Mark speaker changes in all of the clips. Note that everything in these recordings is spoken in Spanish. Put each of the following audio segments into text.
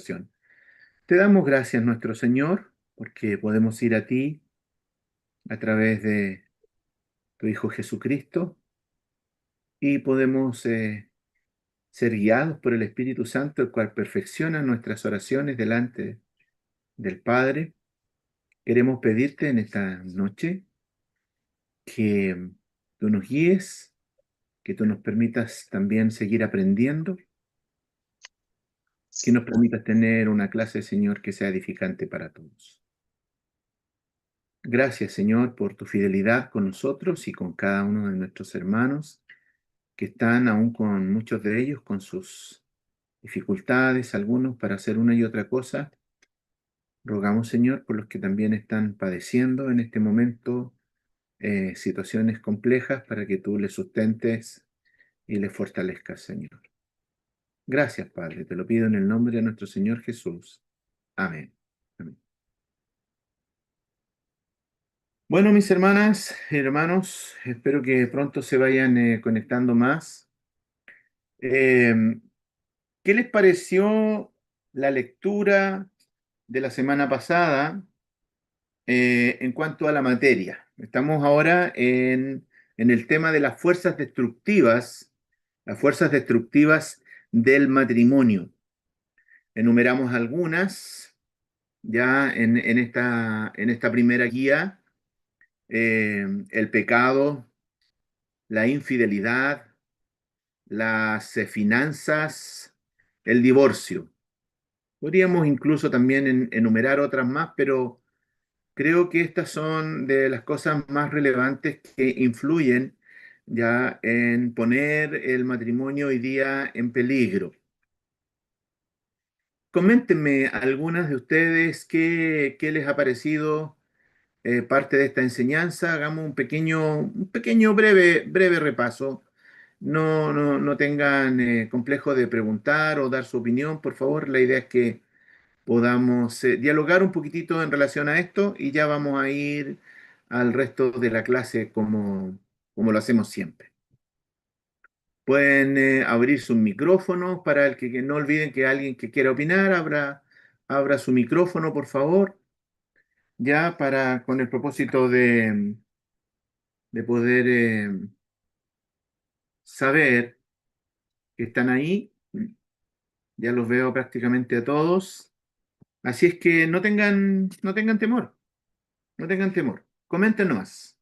Speaker 1: oración. Te damos gracias, nuestro Señor, porque podemos ir a ti a través de tu Hijo Jesucristo y podemos ser guiados por el Espíritu Santo, el cual perfecciona nuestras oraciones delante del Padre. Queremos pedirte en esta noche que tú nos guíes, que tú nos permitas también seguir aprendiendo, que nos permitas tener una clase, Señor, que sea edificante para todos. Gracias, Señor, por tu fidelidad con nosotros y con cada uno de nuestros hermanos que están aún con muchos de ellos con sus dificultades, algunos para hacer una y otra cosa. Rogamos, Señor, por los que también están padeciendo en este momento situaciones complejas para que tú les sustentes y les fortalezcas, Señor. Gracias, Padre, te lo pido en el nombre de nuestro Señor Jesús. Amén. Amén. Bueno, mis hermanas y hermanos, espero que pronto se vayan conectando más. Eh, ¿Qué les pareció la lectura de la semana pasada en cuanto a la materia? Estamos ahora en el tema de las fuerzas destructivas del matrimonio. Enumeramos algunas ya en esta primera guía: el pecado, la infidelidad, las finanzas, el divorcio. Podríamos incluso también enumerar otras más, pero creo que estas son de las cosas más relevantes que influyen ya en poner el matrimonio hoy día en peligro. Coméntenme algunas de ustedes qué les ha parecido parte de esta enseñanza. Hagamos un pequeño breve repaso. No tengan complejo de preguntar o dar su opinión, por favor. La idea es que podamos dialogar un poquitito en relación a esto y ya vamos a ir al resto de la clase como lo hacemos siempre. Pueden abrir sus micrófonos para el que no olviden que alguien que quiera opinar abra su micrófono, por favor, ya con el propósito de poder saber que están ahí. Ya los veo prácticamente a todos. Así es que no tengan temor, no tengan temor. Comenten nomás.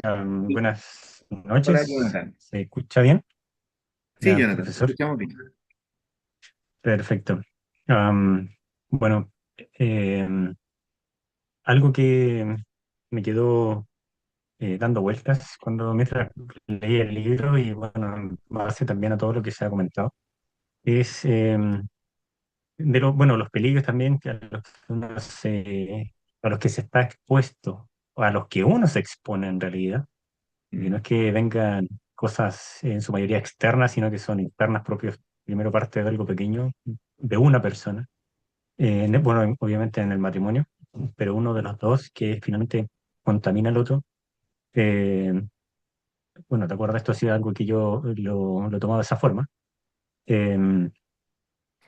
Speaker 2: Buenas
Speaker 1: Hola,
Speaker 2: noches,
Speaker 1: Jonathan.
Speaker 2: ¿se escucha bien?
Speaker 1: Sí,
Speaker 2: Ya,
Speaker 1: Jonathan, te
Speaker 2: profesor,
Speaker 1: escuchamos bien.
Speaker 2: perfecto. Am, bueno, em, algo que me quedó dando vueltas mientras leía el libro y bueno, en base también a todo lo que se ha comentado, es bueno, los peligros también a los que se está expuesto, o a los que uno se expone en realidad. Y no
Speaker 1: Mm,
Speaker 2: es que vengan cosas en su mayoría externas, sino que son internas propios, primero parte de algo pequeño, de una persona. Bueno, obviamente en el matrimonio, pero uno de los dos que finalmente contamina al otro. Eh, bueno, ¿te acuerdas? Esto ha sido algo que yo lo he tomado de esa forma. eh,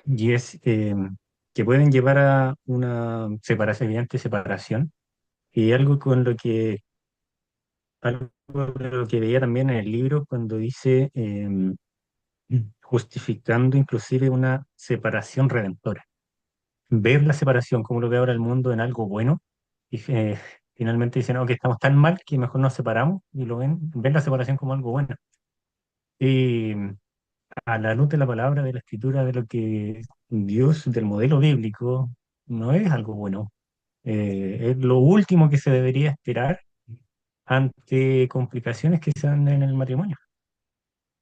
Speaker 2: y es que pueden llevar a una separación, evidente separación, y algo de lo que veía también en el libro cuando dice justificando inclusive una separación redentora. Ver la separación, como lo ve ahora el mundo, en algo bueno, y finalmente dicen, no, que estamos tan mal que mejor nos separamos, y ven la separación como algo bueno. Y a la luz de la palabra, de la escritura, de lo que Dios, del modelo bíblico, no es algo bueno. Es lo último que se debería esperar ante complicaciones que se dan en el matrimonio.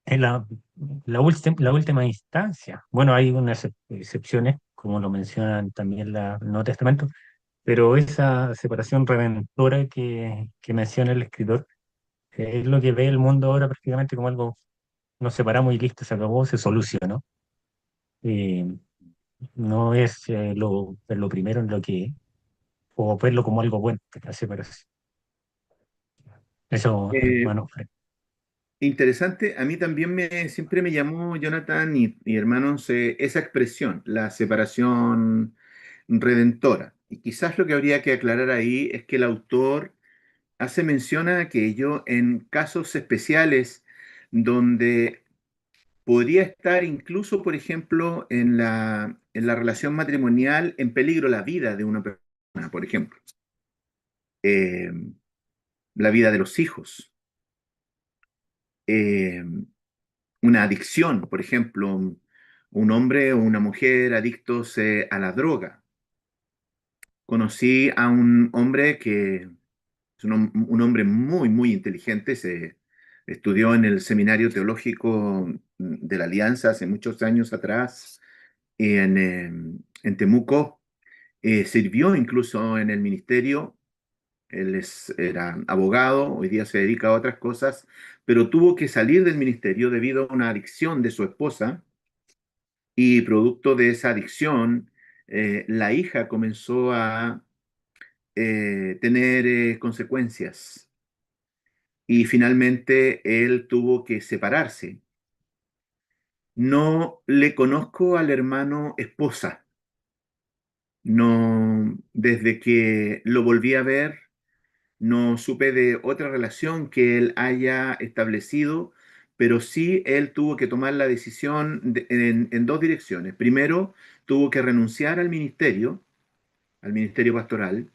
Speaker 2: Es la última instancia. Bueno, hay unas excepciones, como lo mencionan también el Nuevo Testamento, pero esa separación redentora que menciona el escritor es lo que ve el mundo ahora prácticamente como algo, nos separamos y listo, se acabó, se solucionó. Y no es lo primero en lo que, o verlo como algo bueno, la separación. Eso,
Speaker 1: eh,
Speaker 2: hermano.
Speaker 1: Interesante, a mí también siempre me llamó Jonathan y hermanos esa expresión, la separación redentora. Y quizás lo que habría que aclarar ahí es que el autor hace mención a aquello en casos especiales donde podría estar incluso, por ejemplo, en la relación matrimonial en peligro la vida de una persona, por ejemplo, eh, la vida de los hijos, eh, una adicción, por ejemplo, un hombre o una mujer adictos a la droga. Conocí a un hombre que es un hombre muy, muy inteligente, se estudió en el Seminario Teológico de la Alianza hace muchos años atrás en Temuco, sirvió incluso en el ministerio, era abogado, hoy día se dedica a otras cosas, pero tuvo que salir del ministerio debido a una adicción de su esposa y producto de esa adicción, la hija comenzó a tener consecuencias y finalmente él tuvo que separarse. No le conozco al hermano esposa, no, desde que lo volví a ver, no supe de otra relación que él haya establecido, pero sí él tuvo que tomar la decisión en dos direcciones. Primero, tuvo que renunciar al ministerio pastoral,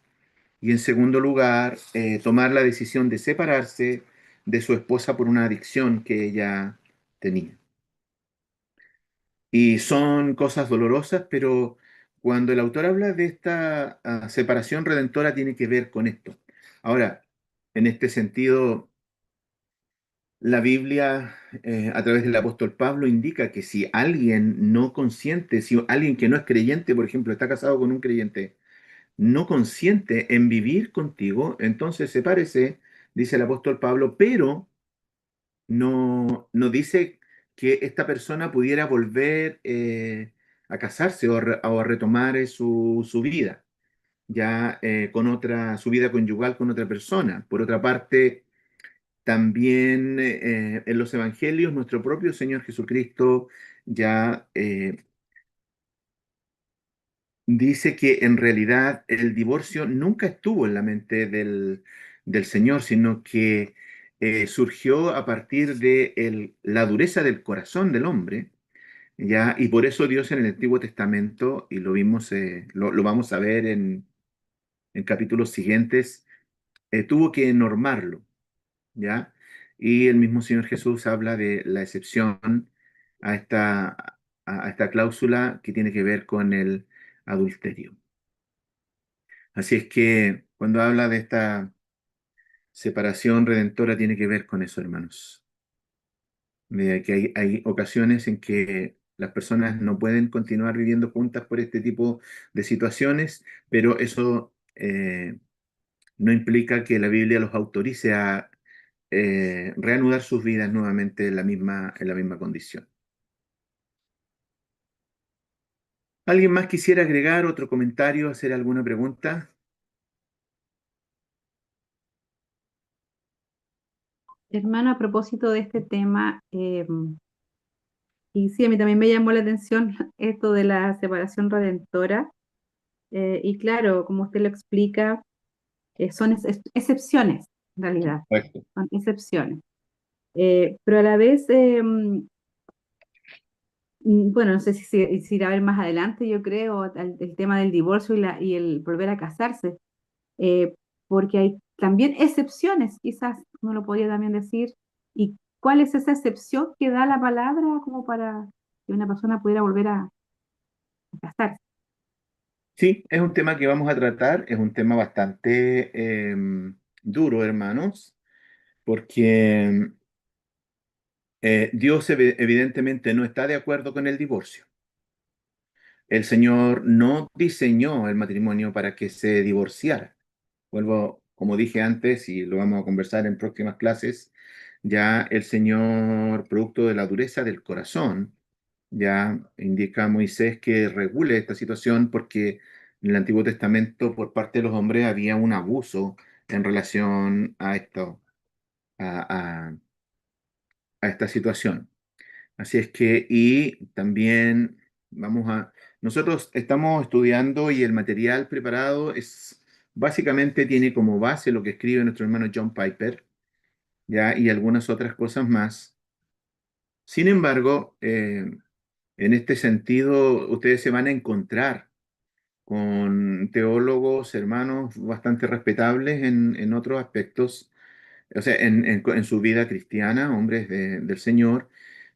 Speaker 1: y en segundo lugar, tomar la decisión de separarse de su esposa por una adicción que ella tenía. Y son cosas dolorosas, pero cuando el autor habla de esta separación redentora tiene que ver con esto. Ahora, en este sentido, la Biblia, a través del apóstol Pablo, indica que si alguien no consiente, si alguien que no es creyente, por ejemplo, está casado con un creyente, no consiente en vivir contigo, entonces sepárese, dice el apóstol Pablo, pero no dice que esta persona pudiera volver a casarse o a retomar su vida, ya con su vida conyugal con otra persona. Por otra parte, también en los evangelios, nuestro propio Señor Jesucristo ya dice que en realidad el divorcio nunca estuvo en la mente del Señor, sino que surgió a partir de la dureza del corazón del hombre, ¿ya? Y por eso Dios en el Antiguo Testamento, y lo vimos, lo vamos a ver en capítulos siguientes, tuvo que normarlo, ¿ya? Y el mismo Señor Jesús habla de la excepción a a esta cláusula que tiene que ver con el adulterio. Así es que cuando habla de esta separación redentora tiene que ver con eso, hermanos. De que hay ocasiones en que las personas no pueden continuar viviendo juntas por este tipo de situaciones, pero eso no implica que la Biblia los autorice a reanudar sus vidas nuevamente en la misma condición. ¿Alguien más quisiera agregar otro comentario, hacer alguna pregunta?
Speaker 3: Hermano, a propósito de este tema, y sí, a mí también me llamó la atención esto de la separación redentora, y claro, como usted lo explica, son excepciones, en realidad,
Speaker 1: Correcto.
Speaker 3: son excepciones. Pero a la vez, bueno, no sé si irá a ver más adelante, yo creo, el tema del divorcio y el volver a casarse, eh, porque hay también excepciones, quizás uno lo podría también decir, y cuál es esa excepción que da la palabra como para que una persona pudiera volver a casarse.
Speaker 1: Sí, es un tema que vamos a tratar, es un tema bastante duro, hermanos, porque Dios evidentemente no está de acuerdo con el divorcio. El Señor no diseñó el matrimonio para que se divorciara. Vuelvo, como dije antes, y lo vamos a conversar en próximas clases, ya el Señor, producto de la dureza del corazón, ya indica a Moisés que regule esta situación porque en el Antiguo Testamento por parte de los hombres había un abuso en relación a esto, a, a esta situación. Así es que, y también nosotros estamos estudiando y el material preparado básicamente tiene como base lo que escribe nuestro hermano John Piper, ya, y algunas otras cosas más. Sin embargo, en este sentido, ustedes se van a encontrar con teólogos, hermanos bastante respetables en otros aspectos, o sea, en su vida cristiana, hombres del Señor,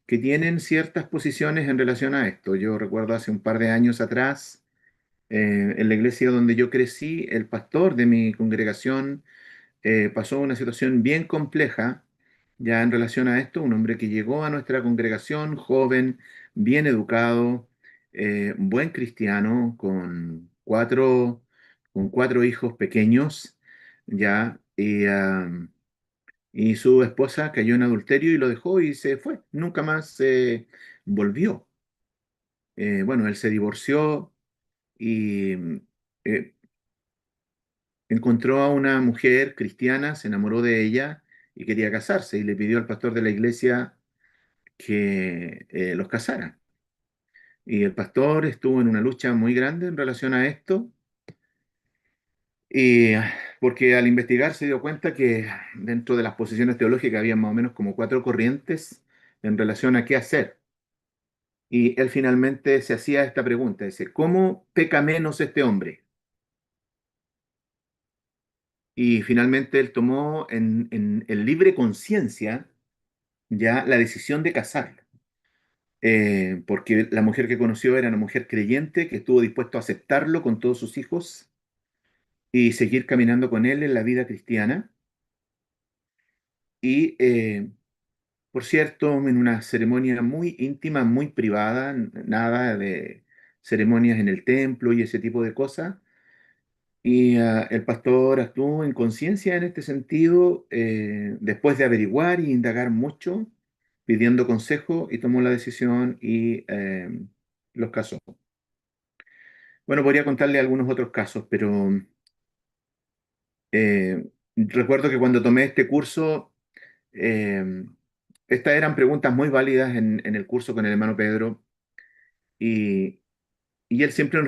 Speaker 1: que tienen ciertas posiciones en relación a esto. Yo recuerdo hace un par de años atrás, en la iglesia donde yo crecí, el pastor de mi congregación pasó una situación bien compleja ya en relación a esto, un hombre que llegó a nuestra congregación, joven, bien educado, buen cristiano, con cuatro hijos pequeños, ya, y su esposa cayó en adulterio y lo dejó y se fue, nunca más volvió. Bueno, él se divorció y eh, encontró a una mujer cristiana, se enamoró de ella y quería casarse y le pidió al pastor de la iglesia que los casara. Y el pastor estuvo en una lucha muy grande en relación a esto y porque al investigar se dio cuenta que dentro de las posiciones teológicas había más o menos como cuatro corrientes en relación a qué hacer. Y él finalmente se hacía esta pregunta, dice, ¿cómo peca menos este hombre? Y finalmente él tomó en libre conciencia ya la decisión de casarla, porque la mujer que conoció era una mujer creyente que estuvo dispuesto a aceptarlo con todos sus hijos y seguir caminando con él en la vida cristiana. Y, por cierto, en una ceremonia muy íntima, muy privada, nada de ceremonias en el templo y ese tipo de cosas. Y el pastor actuó en conciencia en este sentido, después de averiguar y indagar mucho, pidiendo consejo y tomó la decisión y los casó. Bueno, podría contarle algunos otros casos, pero recuerdo que cuando tomé este curso, eh, estas eran preguntas muy válidas en el curso con el hermano Pedro y, y él siempre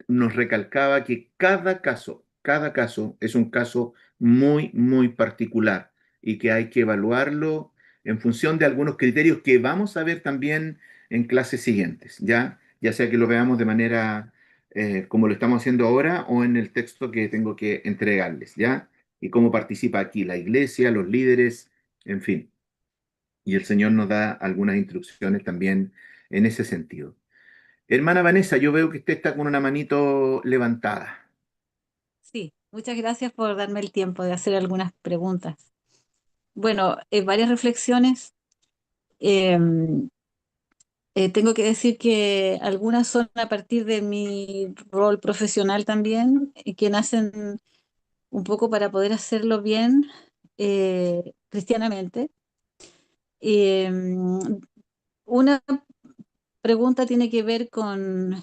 Speaker 1: nos recalcaba que cada caso es un caso muy, muy particular y que hay que evaluarlo en función de algunos criterios que vamos a ver también en clases siguientes, ya sea que lo veamos de manera como lo estamos haciendo ahora o en el texto que tengo que entregarles, ¿ya? Y cómo participa aquí la iglesia, los líderes, en fin. Y el Señor nos da algunas instrucciones también en ese sentido. Hermana Vanessa, yo veo que usted está con una manito levantada.
Speaker 4: Sí, muchas gracias por darme el tiempo de hacer algunas preguntas. Bueno, varias reflexiones. Em, Tengo que decir que algunas son a partir de mi rol profesional también, que nacen un poco para poder hacerlo bien cristianamente. Em, una pregunta tiene que ver con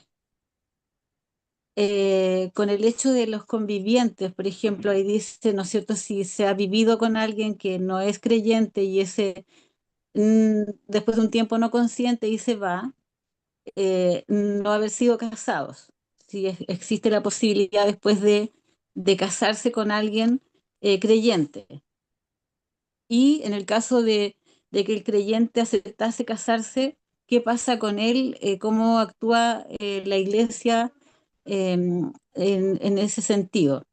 Speaker 4: el hecho de los convivientes. Por ejemplo, ahí dice, ¿no es cierto?, si se ha vivido con alguien que no es creyente y ese después de un tiempo no consciente y se va, no haber sido casados. Si existe la posibilidad después de casarse con alguien creyente. Y en el caso de que el creyente aceptase casarse, ¿qué pasa con él? ¿Cómo actúa la iglesia en ese sentido?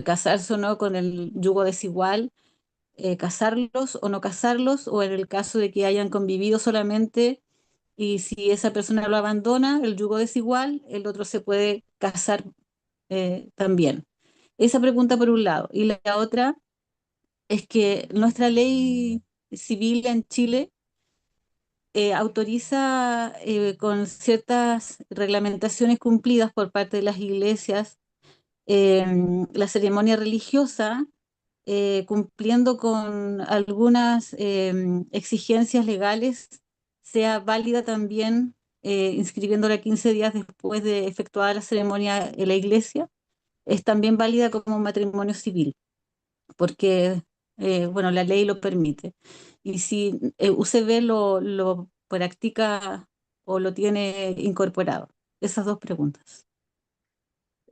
Speaker 4: Casarse o no con el yugo desigual, casarlos o no casarlos, o en el caso de que hayan convivido solamente y si esa persona lo abandona, el yugo desigual, el otro se puede casar también. Esa pregunta por un lado. Y la otra es que nuestra ley civil en Chile autoriza con ciertas reglamentaciones cumplidas por parte de las iglesias la ceremonia religiosa, cumpliendo con algunas exigencias legales, sea válida también inscribiéndola 15 días después de efectuada la ceremonia en la iglesia, es también válida como un matrimonio civil, porque bueno, la ley lo permite. Y si UCB lo practica o lo tiene incorporado. Esas dos preguntas.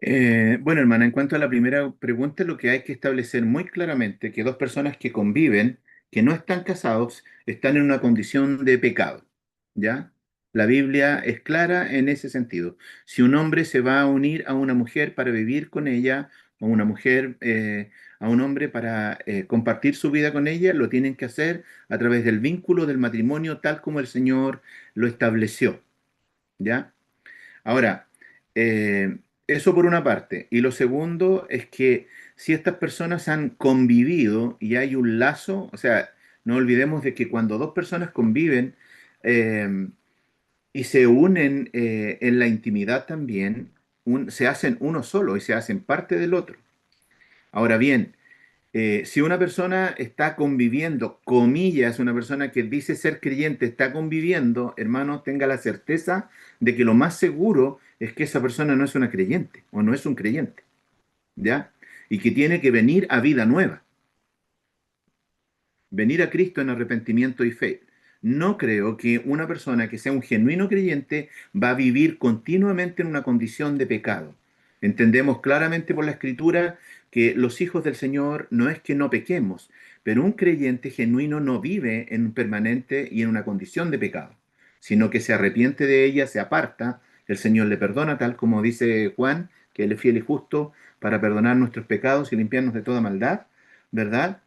Speaker 1: Bueno, hermana, en cuanto a la primera pregunta, lo que hay que establecer muy claramente que dos personas que conviven, que no están casados, están en una condición de pecado, ¿ya? La Biblia es clara en ese sentido. Si un hombre se va a unir a una mujer para vivir con ella, o una mujer a un hombre para compartir su vida con ella, lo tienen que hacer a través del vínculo del matrimonio, tal como el Señor lo estableció, ¿ya? Ahora, eh, eso por una parte. Y lo segundo es que si estas personas han convivido y hay un lazo, o sea, no olvidemos de que cuando dos personas conviven eh, y se unen en la intimidad también, se hacen uno solo y se hacen parte del otro. Ahora bien, si una persona está conviviendo, comillas, una persona que dice ser creyente está conviviendo, hermano, tenga la certeza de que lo más seguro es que esa persona no es una creyente o no es un creyente, ¿ya? Y que tiene que venir a vida nueva, venir a Cristo en arrepentimiento y fe. No creo que una persona que sea un genuino creyente va a vivir continuamente en una condición de pecado. Entendemos claramente por la Escritura que los hijos del Señor no es que no pequemos, pero un creyente genuino no vive en un permanente y en una condición de pecado, sino que se arrepiente de ella, se aparta, el Señor le perdona, tal como dice Juan, que Él es fiel y justo para perdonar nuestros pecados y limpiarnos de toda maldad, ¿verdad?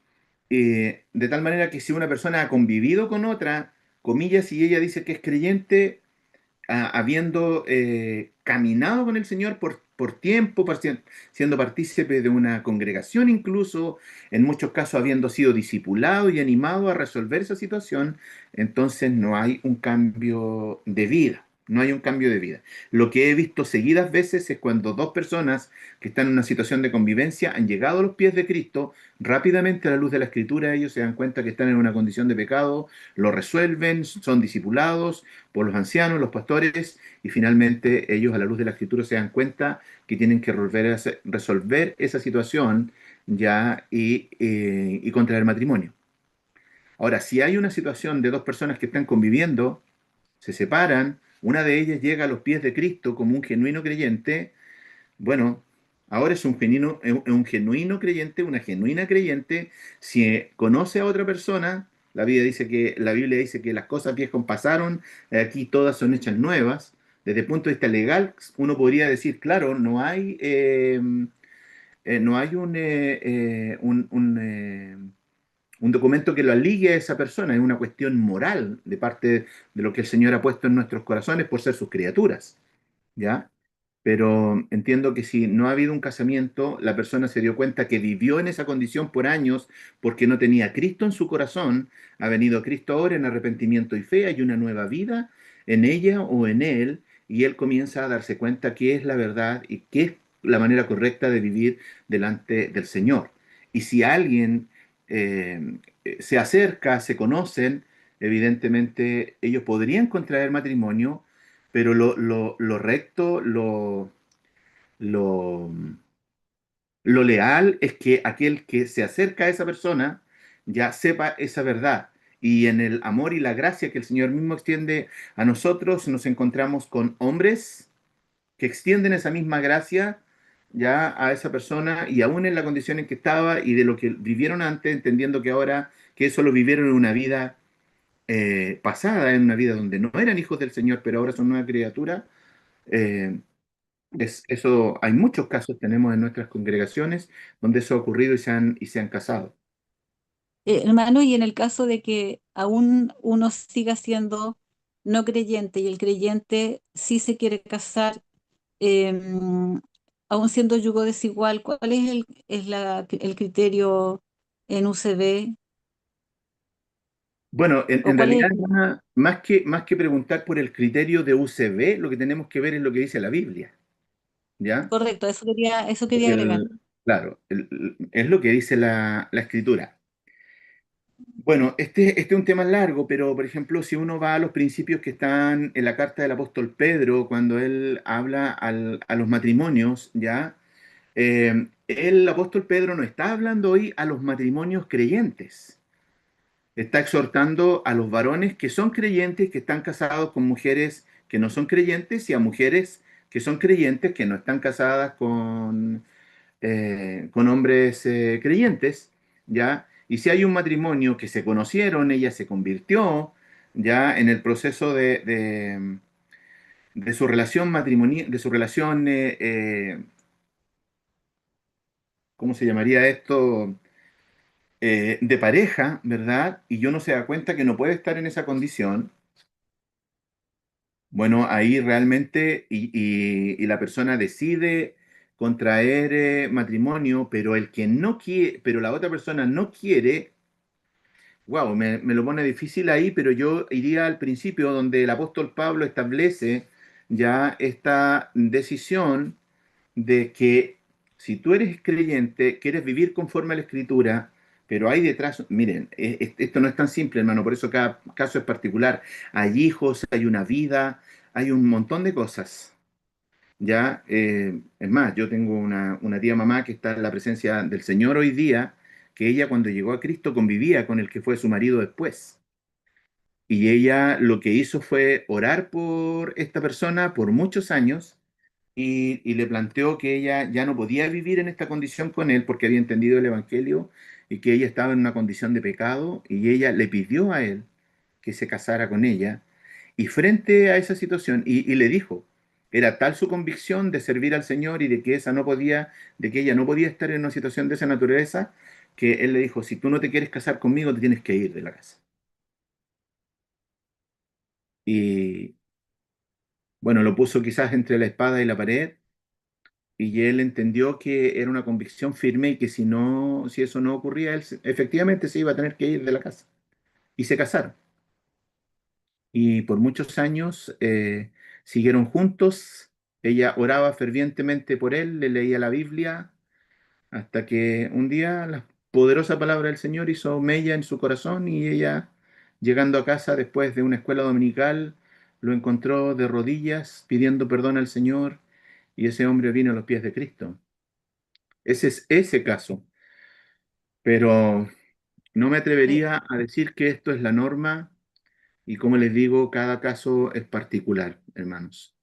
Speaker 1: De tal manera que si una persona ha convivido con otra, comillas, y ella dice que es creyente, habiendo caminado con el Señor por tiempo, siendo partícipe de una congregación incluso, en muchos casos habiendo sido discipulado y animado a resolver esa situación, entonces no hay un cambio de vida. No hay un cambio de vida. Lo que he visto seguidas veces es cuando dos personas que están en una situación de convivencia han llegado a los pies de Cristo, rápidamente a la luz de la Escritura ellos se dan cuenta que están en una condición de pecado, lo resuelven, son discipulados por los ancianos, los pastores, y finalmente ellos a la luz de la Escritura se dan cuenta que tienen que resolver esa situación ya y contraer matrimonio. Ahora, si hay una situación de dos personas que están conviviendo, se separan, una de ellas llega a los pies de Cristo como un genuino creyente, bueno, ahora es un genuino creyente, una genuina creyente, si conoce a otra persona, la Biblia dice que las cosas viejas pasaron, aquí todas son hechas nuevas. Desde el punto de vista legal, uno podría decir, claro, no hay un documento que lo ligue a esa persona, es una cuestión moral de parte de lo que el Señor ha puesto en nuestros corazones por ser sus criaturas, ¿ya? Pero entiendo que si no ha habido un casamiento, la persona se dio cuenta que vivió en esa condición por años porque no tenía a Cristo en su corazón, ha venido Cristo ahora en arrepentimiento y fe, hay una nueva vida en ella o en él, y él comienza a darse cuenta qué es la verdad y qué es la manera correcta de vivir delante del Señor. Y si alguien se acerca, se conocen, evidentemente ellos podrían contraer matrimonio, pero lo recto, lo, lo leal es que aquel que se acerca a esa persona ya sepa esa verdad. Y en el amor y la gracia que el Señor mismo extiende a nosotros, nos encontramos con hombres que extienden esa misma gracia ya a esa persona y aún en la condición en que estaba y de lo que vivieron antes, entendiendo que ahora que eso lo vivieron en una vida pasada, en una vida donde no eran hijos del Señor, pero ahora son una criatura. eh, Eso, hay muchos casos, tenemos en nuestras congregaciones, donde eso ha ocurrido y se han casado.
Speaker 4: Hermano, y en el caso de que aún uno siga siendo no creyente y el creyente sí se quiere casar, aún siendo yugo desigual, ¿cuál es el criterio en UCB?
Speaker 1: Bueno,
Speaker 4: ¿O
Speaker 1: en
Speaker 4: cuál es
Speaker 1: realidad,
Speaker 4: el
Speaker 1: hermana, más que preguntar por el criterio de UCB, lo que tenemos que ver es lo que dice la Biblia, ¿ya?
Speaker 4: correcto? Eso quería agregar.
Speaker 1: Claro, es lo que dice la Escritura. Bueno, este es un tema largo, pero por ejemplo, si uno va a los principios que están en la carta del apóstol Pedro, cuando él habla a los matrimonios, ¿ya? el apóstol Pedro no está hablando hoy a los matrimonios creyentes. Está exhortando a los varones que son creyentes, que están casados con mujeres que no son creyentes, y a mujeres que son creyentes, que no están casadas con hombres creyentes, ¿ya? Y si hay un matrimonio que se conocieron, ella se convirtió, ¿ya? En el proceso de su relación matrimonial, de su relación, ¿cómo se llamaría esto? De pareja, ¿verdad? Y yo no se da cuenta que no puede estar en esa condición. Bueno, ahí realmente, y la persona decide contraer matrimonio, pero el que no quiere, pero la otra persona no quiere, wow, me lo pone difícil ahí, pero yo iría al principio donde el apóstol Pablo establece ya esta decisión de que si tú eres creyente, quieres vivir conforme a la Escritura, pero hay detrás, miren, esto no es tan simple, hermano, por eso cada caso es particular. Hay hijos, hay una vida, hay un montón de cosas. Ya, es más, yo tengo una tía mamá que está en la presencia del Señor hoy día, que ella cuando llegó a Cristo convivía con el que fue su marido después. Y ella lo que hizo fue orar por esta persona por muchos años y le planteó que ella ya no podía vivir en esta condición con él porque había entendido el Evangelio y que ella estaba en una condición de pecado, y ella le pidió a él que se casara con ella, y frente a esa situación, y le dijo, era tal su convicción de servir al Señor y de que esa no podía, de que ella no podía estar en una situación de esa naturaleza, que él le dijo, si tú no te quieres casar conmigo, te tienes que ir de la casa. Y bueno, lo puso quizás entre la espada y la pared, y él entendió que era una convicción firme y que si no, si eso no ocurría, efectivamente se iba a tener que ir de la casa. Y se casaron. Y por muchos años siguieron juntos. Ella oraba fervientemente por él, le leía la Biblia, hasta que un día la poderosa palabra del Señor hizo mella en su corazón, y ella, llegando a casa después de una escuela dominical, lo encontró de rodillas pidiendo perdón al Señor, y ese hombre vino a los pies de Cristo. Ese es ese caso. Pero no me
Speaker 4: Eh,
Speaker 1: atrevería a decir que esto es la norma, y como les digo, cada caso es particular, hermanos.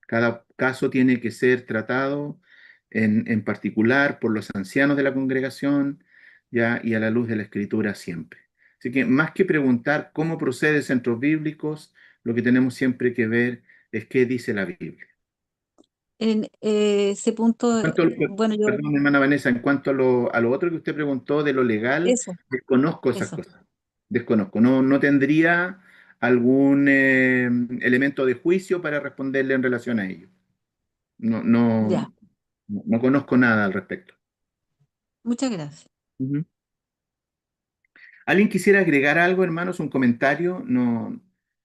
Speaker 1: Cada caso tiene que ser tratado en particular por los ancianos de la congregación, ya, y a la luz de la Escritura siempre. Así que más que preguntar cómo procede centros bíblicos, lo que tenemos siempre que ver es qué dice la Biblia.
Speaker 4: en ese punto,
Speaker 1: Cuanto,
Speaker 4: bueno, yo,
Speaker 1: perdón, hermana Vanessa, en cuanto a lo otro que usted preguntó de lo legal,
Speaker 4: eso,
Speaker 1: desconozco esas
Speaker 4: eso,
Speaker 1: cosas. Desconozco. No, no tendría algún elemento de juicio para responderle en relación a ello. No,
Speaker 4: ya,
Speaker 1: no conozco nada al respecto.
Speaker 4: muchas gracias.
Speaker 1: Ujú. ¿Alguien quisiera agregar algo, hermanos? ¿Un comentario? No,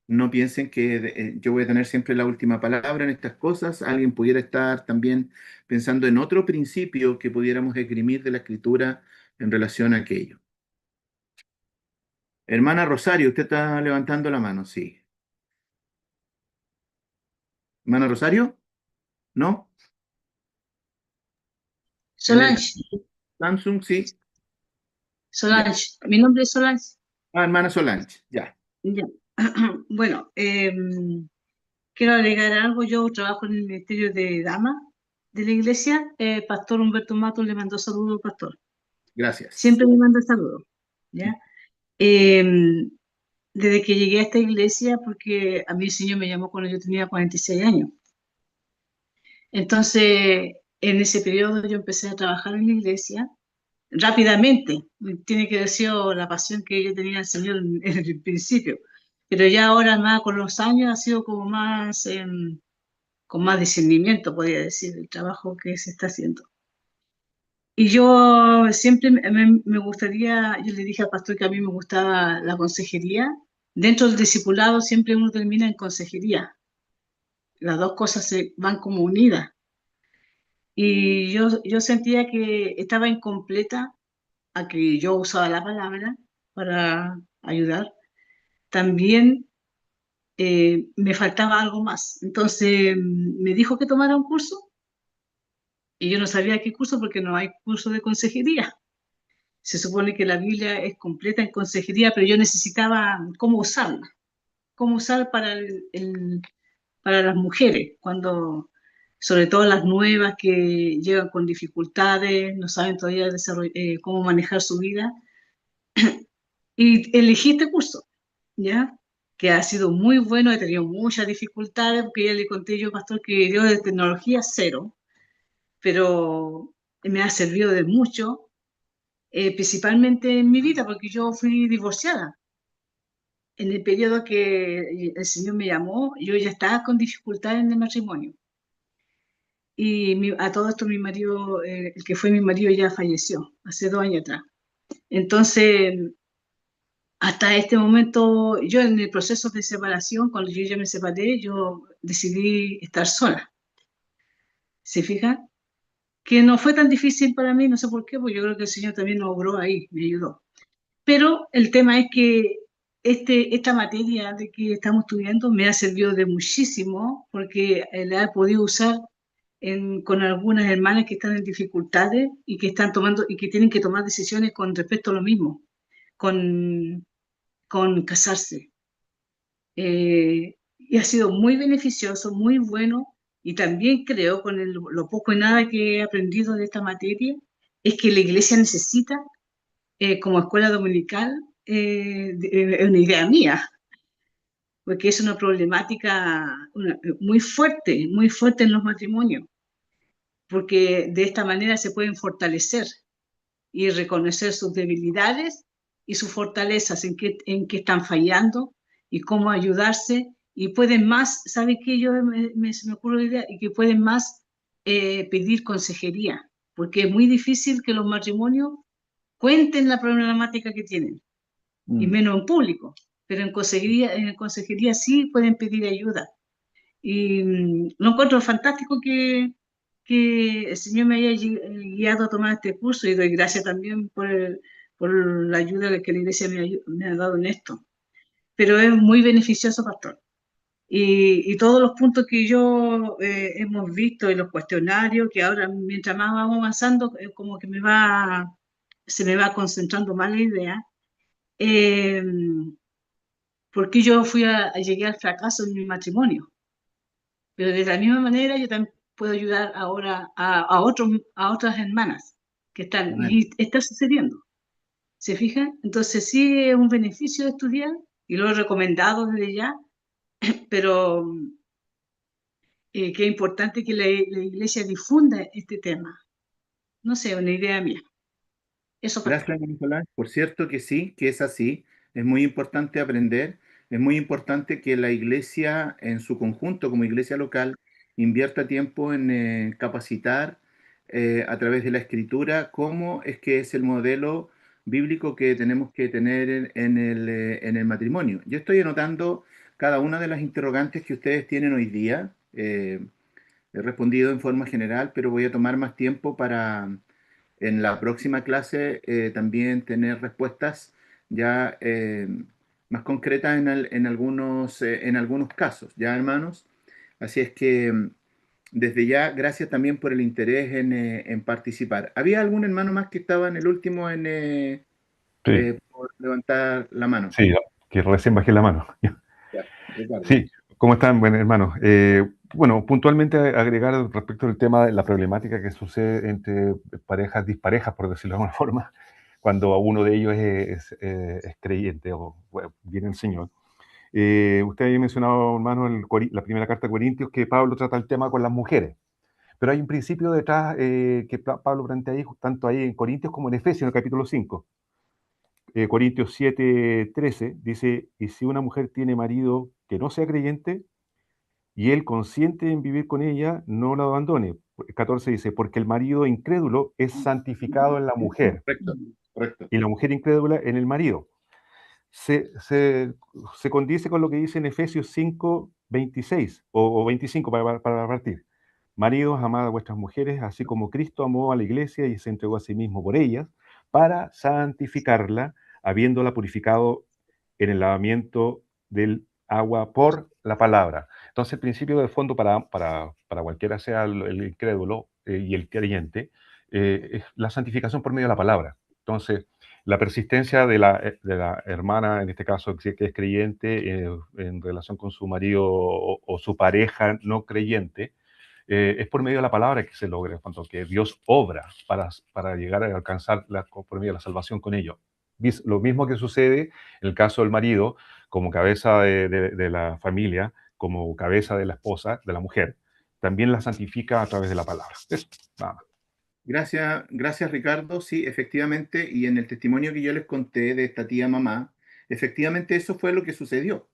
Speaker 1: no piensen que yo voy a tener siempre la última palabra en estas cosas. Alguien pudiera estar también pensando en otro principio que pudiéramos esgrimir de la Escritura en relación a aquello. Hermana Rosario, usted está levantando la mano, sí. ¿Hermana Rosario? ¿No? En el
Speaker 5: Solange,
Speaker 1: Samsung, sí. Ya.
Speaker 5: Solange, mi nombre es Solange.
Speaker 1: Ah, hermana Solange, ya.
Speaker 5: Ya. Bueno, quiero agregar algo. Yo trabajo en el Ministerio de Damas de la Iglesia. Pastor Humberto Matos le mandó saludos, pastor.
Speaker 1: Gracias.
Speaker 5: Siempre me manda saludos. ¿Ya? Em, Desde que llegué a esta iglesia, porque a mí el Señor me llamó cuando yo tenía 46 años. Entonces, en ese periodo yo empecé a trabajar en la iglesia rápidamente. Tiene que haber sido la pasión que yo tenía al Señor en el principio. Pero ya ahora más con los años ha sido como más, con más discernimiento, podría decir, el trabajo que se está haciendo. Y yo siempre me gustaría, yo le dije al pastor que a mí me gustaba la consejería. Dentro del discipulado siempre uno termina en consejería. Las dos cosas se van como unidas. Y yo sentía que estaba incompleta a que yo usaba la palabra para ayudar. También me faltaba algo más. Entonces me dijo que tomara un curso Y yo no sabía qué curso porque no hay curso de consejería. Se supone que la Biblia es completa en consejería, pero yo necesitaba cómo usarla, cómo usar para las mujeres, sobre todo las nuevas que llegan con dificultades, no saben todavía cómo manejar su vida. Y elegí este curso, ¿ya? Que ha sido muy bueno, he tenido muchas dificultades, porque ya le conté yo, pastor, que yo de tecnología cero, pero me ha servido de mucho, principalmente en mi vida, porque yo fui divorciada. En el periodo que el Señor me llamó, yo ya estaba con dificultades en el matrimonio. Y a todo esto mi marido, el que fue mi marido, ya falleció hace 2 años atrás. Entonces, hasta este momento, yo en el proceso de separación, cuando yo ya me separé, yo decidí estar sola. ¿Se fijan? Que no fue tan difícil para mí, no sé por qué, porque yo creo que el Señor también me obró ahí, me ayudó. Pero el tema es que esta materia de que estamos estudiando me ha servido de muchísimo, porque la he podido usar con algunas hermanas que están en dificultades y que están tomando y que tienen que tomar decisiones con respecto a lo mismo, con, con casarse. Y ha sido muy beneficioso, muy bueno, y también creo, con lo poco y nada que he aprendido de esta materia, es que la iglesia necesita, como escuela dominical, es una idea mía, porque es una problemática muy fuerte en los matrimonios, porque de esta manera se pueden fortalecer y reconocer sus debilidades y sus fortalezas, en qué están fallando y cómo ayudarse. Y pueden más, ¿sabe qué? Se me ocurre la idea, y que pueden más pedir consejería, porque es muy difícil que los matrimonios cuenten la problemática que tienen, y
Speaker 1: Mm.
Speaker 5: menos en público, pero en consejería sí pueden pedir ayuda. Y lo encuentro fantástico que el Señor me haya guiado a tomar este curso, y doy gracias también por la ayuda que la iglesia me ha dado en esto. Pero es muy beneficioso, pastor. Y todos los puntos que yo hemos visto en los cuestionarios, que ahora mientras más vamos avanzando, como que se me va concentrando más la idea, eh, porque yo llegué al fracaso en mi matrimonio. Pero de la misma manera yo también puedo ayudar ahora a otras hermanas que
Speaker 1: Amén.
Speaker 5: y está sucediendo. ¿Se fijan? Entonces sí es un beneficio de estudiar, y lo he recomendado desde ya, pero que es importante que la iglesia difunda este tema. No sé, una idea mía. Eso, pastor.
Speaker 1: Gracias, Nicolás. Por cierto que sí, que es así. Es muy importante aprender. Es muy importante que la iglesia en su conjunto, como iglesia local, invierta tiempo en capacitar a través de la escritura cómo es que es el modelo bíblico que tenemos que tener en el matrimonio. Yo estoy anotando cada una de las interrogantes que ustedes tienen hoy día. He respondido en forma general, pero voy a tomar más tiempo para en la próxima clase también tener respuestas ya más concretas en algunos casos, ¿ya, hermanos? Así es que desde ya, gracias también por el interés en participar. ¿Había algún hermano más que estaba en el último
Speaker 6: Sí,
Speaker 1: por levantar la mano?
Speaker 6: sí, que recién bajé la mano.
Speaker 1: Ya, Ricardo.
Speaker 6: Sí, ¿cómo están, buen hermanos? Bueno, puntualmente agregar respecto al tema de la problemática que sucede entre parejas disparejas, por decirlo de alguna forma, cuando uno de ellos es creyente o bueno, viene el Señor. Usted había mencionado, hermano, la primera carta de Corintios, que Pablo trata el tema con las mujeres. Pero hay un principio detrás que Pablo plantea ahí, tanto ahí en Corintios como en Efesios, en el capítulo 5. Corintios 7:13 dice, y si una mujer tiene marido que no sea creyente, y él consiente en vivir con ella, no la abandone. 14 dice, porque el marido incrédulo es santificado en la mujer,
Speaker 1: Correcto, correcto.
Speaker 6: y la mujer incrédula en el marido. Se condice con lo que dice en Efesios 5:26 o 25 para partir. Maridos, amad a vuestras mujeres, así como Cristo amó a la iglesia y se entregó a sí mismo por ellas, para santificarla, habiéndola purificado en el lavamiento del agua por la palabra. Entonces, el principio de fondo para cualquiera sea el incrédulo y el creyente, es la santificación por medio de la palabra. Entonces, la persistencia de la hermana, en este caso, que es creyente, en relación con su marido o su pareja no creyente, es por medio de la palabra que se logra, cuando que Dios obra para llegar a alcanzar por medio de la salvación con ello. Lo mismo que sucede en el caso del marido, como cabeza de la familia, como cabeza de la esposa, de la mujer, también la santifica a través de la palabra. Eso, nada más.
Speaker 1: Gracias Ricardo. Sí, efectivamente, y en el testimonio que yo les conté de esta tía mamá, efectivamente eso fue lo que sucedió.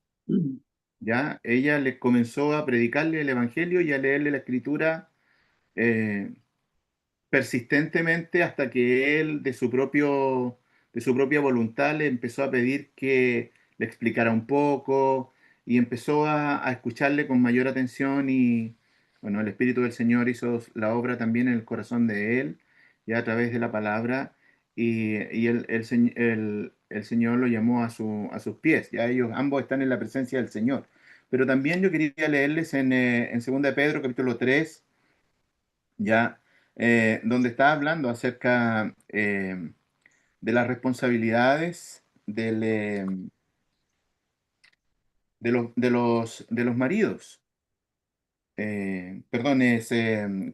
Speaker 1: Ya, ella le comenzó a predicarle el evangelio y a leerle la escritura eh, persistentemente hasta que él de su propia voluntad le empezó a pedir que le explicara un poco y empezó a escucharle con mayor atención y bueno, el Espíritu del Señor hizo la obra también en el corazón de él, ya a través de la palabra y el Señor lo llamó a sus pies, ya ellos ambos están en la presencia del Señor. Pero también yo quería leerles en 2 de Pedro capítulo 3 ya donde está hablando acerca de las responsabilidades de los maridos. Perdón, es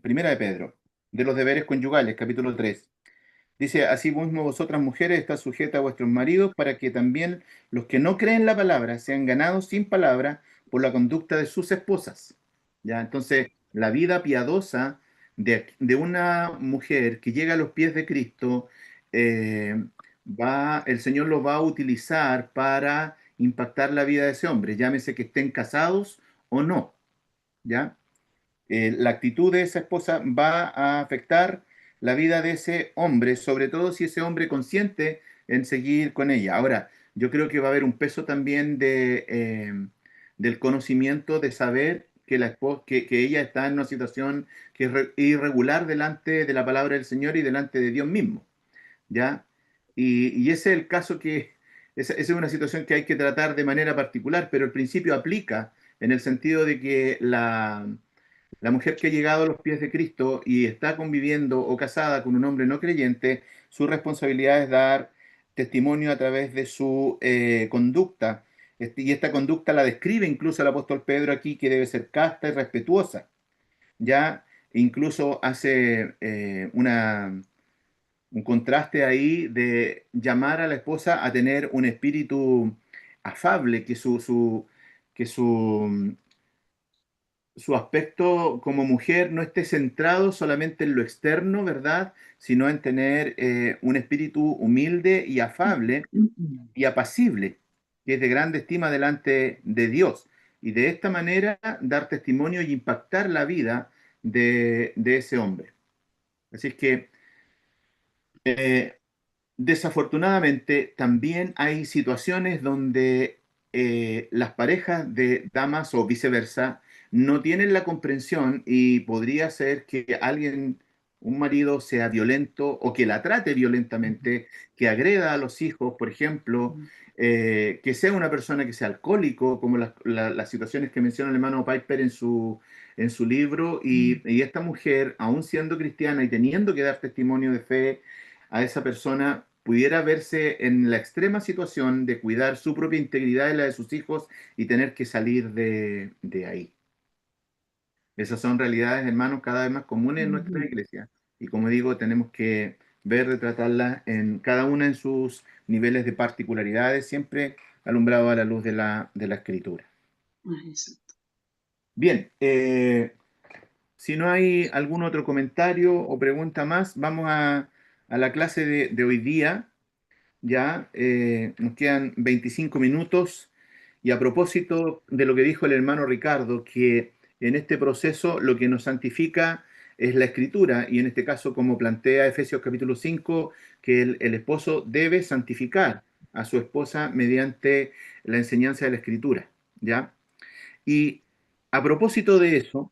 Speaker 1: Primera de Pedro, de los deberes conyugales, capítulo 3. Dice, así mismo vosotras mujeres estás sujetas a vuestros maridos para que también los que no creen la palabra sean ganados sin palabra por la conducta de sus esposas. ¿Ya? Entonces, la vida piadosa de una mujer que llega a los pies de Cristo, eh, el Señor lo va a utilizar para impactar la vida de ese hombre, llámese que estén casados o no. ¿Ya? La actitud de esa esposa va a afectar la vida de ese hombre, sobre todo si ese hombre consiente en seguir con ella. Ahora, yo creo que va a haber un peso también del conocimiento de saber que, que ella está en una situación que es irregular delante de la palabra del Señor y delante de Dios mismo, ¿ya? Y ese es el caso esa es una situación que hay que tratar de manera particular, pero el principio aplica en el sentido de que la mujer que ha llegado a los pies de Cristo y está conviviendo o casada con un hombre no creyente, su responsabilidad es dar testimonio a través de su conducta. Y esta conducta la describe incluso el apóstol Pedro aquí, que debe ser casta y respetuosa. Ya incluso hace un contraste ahí de llamar a la esposa a tener un espíritu afable, que su aspecto como mujer no esté centrado solamente en lo externo, ¿verdad? Sino en tener un espíritu humilde y afable y apacible, que es de grande estima delante de Dios. Y de esta manera dar testimonio y impactar la vida de ese hombre. Así es que eh, desafortunadamente, también hay situaciones donde las parejas de damas o viceversa no tienen la comprensión y podría ser que un marido sea violento o que la trate violentamente, que agreda a los hijos, por ejemplo, que sea una persona que sea alcohólico, como las situaciones que menciona el hermano Piper en su libro, y esta mujer, aún siendo cristiana y teniendo que dar testimonio de fe, a esa persona pudiera verse en la extrema situación de cuidar su propia integridad y la de sus hijos y tener que salir de ahí. Esas son realidades, hermanos, cada vez más comunes en nuestra iglesia. Y como digo, tenemos que ver, retratarlas en cada una en sus niveles de particularidades, siempre alumbrado a la luz de la escritura.
Speaker 5: Exacto.
Speaker 1: Bien, si no hay algún otro comentario o pregunta más, vamos a la clase de hoy día. Ya nos quedan 25 minutos y a propósito de lo que dijo el hermano Ricardo, que en este proceso lo que nos santifica es la escritura y en este caso como plantea Efesios capítulo 5, que el esposo debe santificar a su esposa mediante la enseñanza de la escritura, ¿ya? Y a propósito de eso,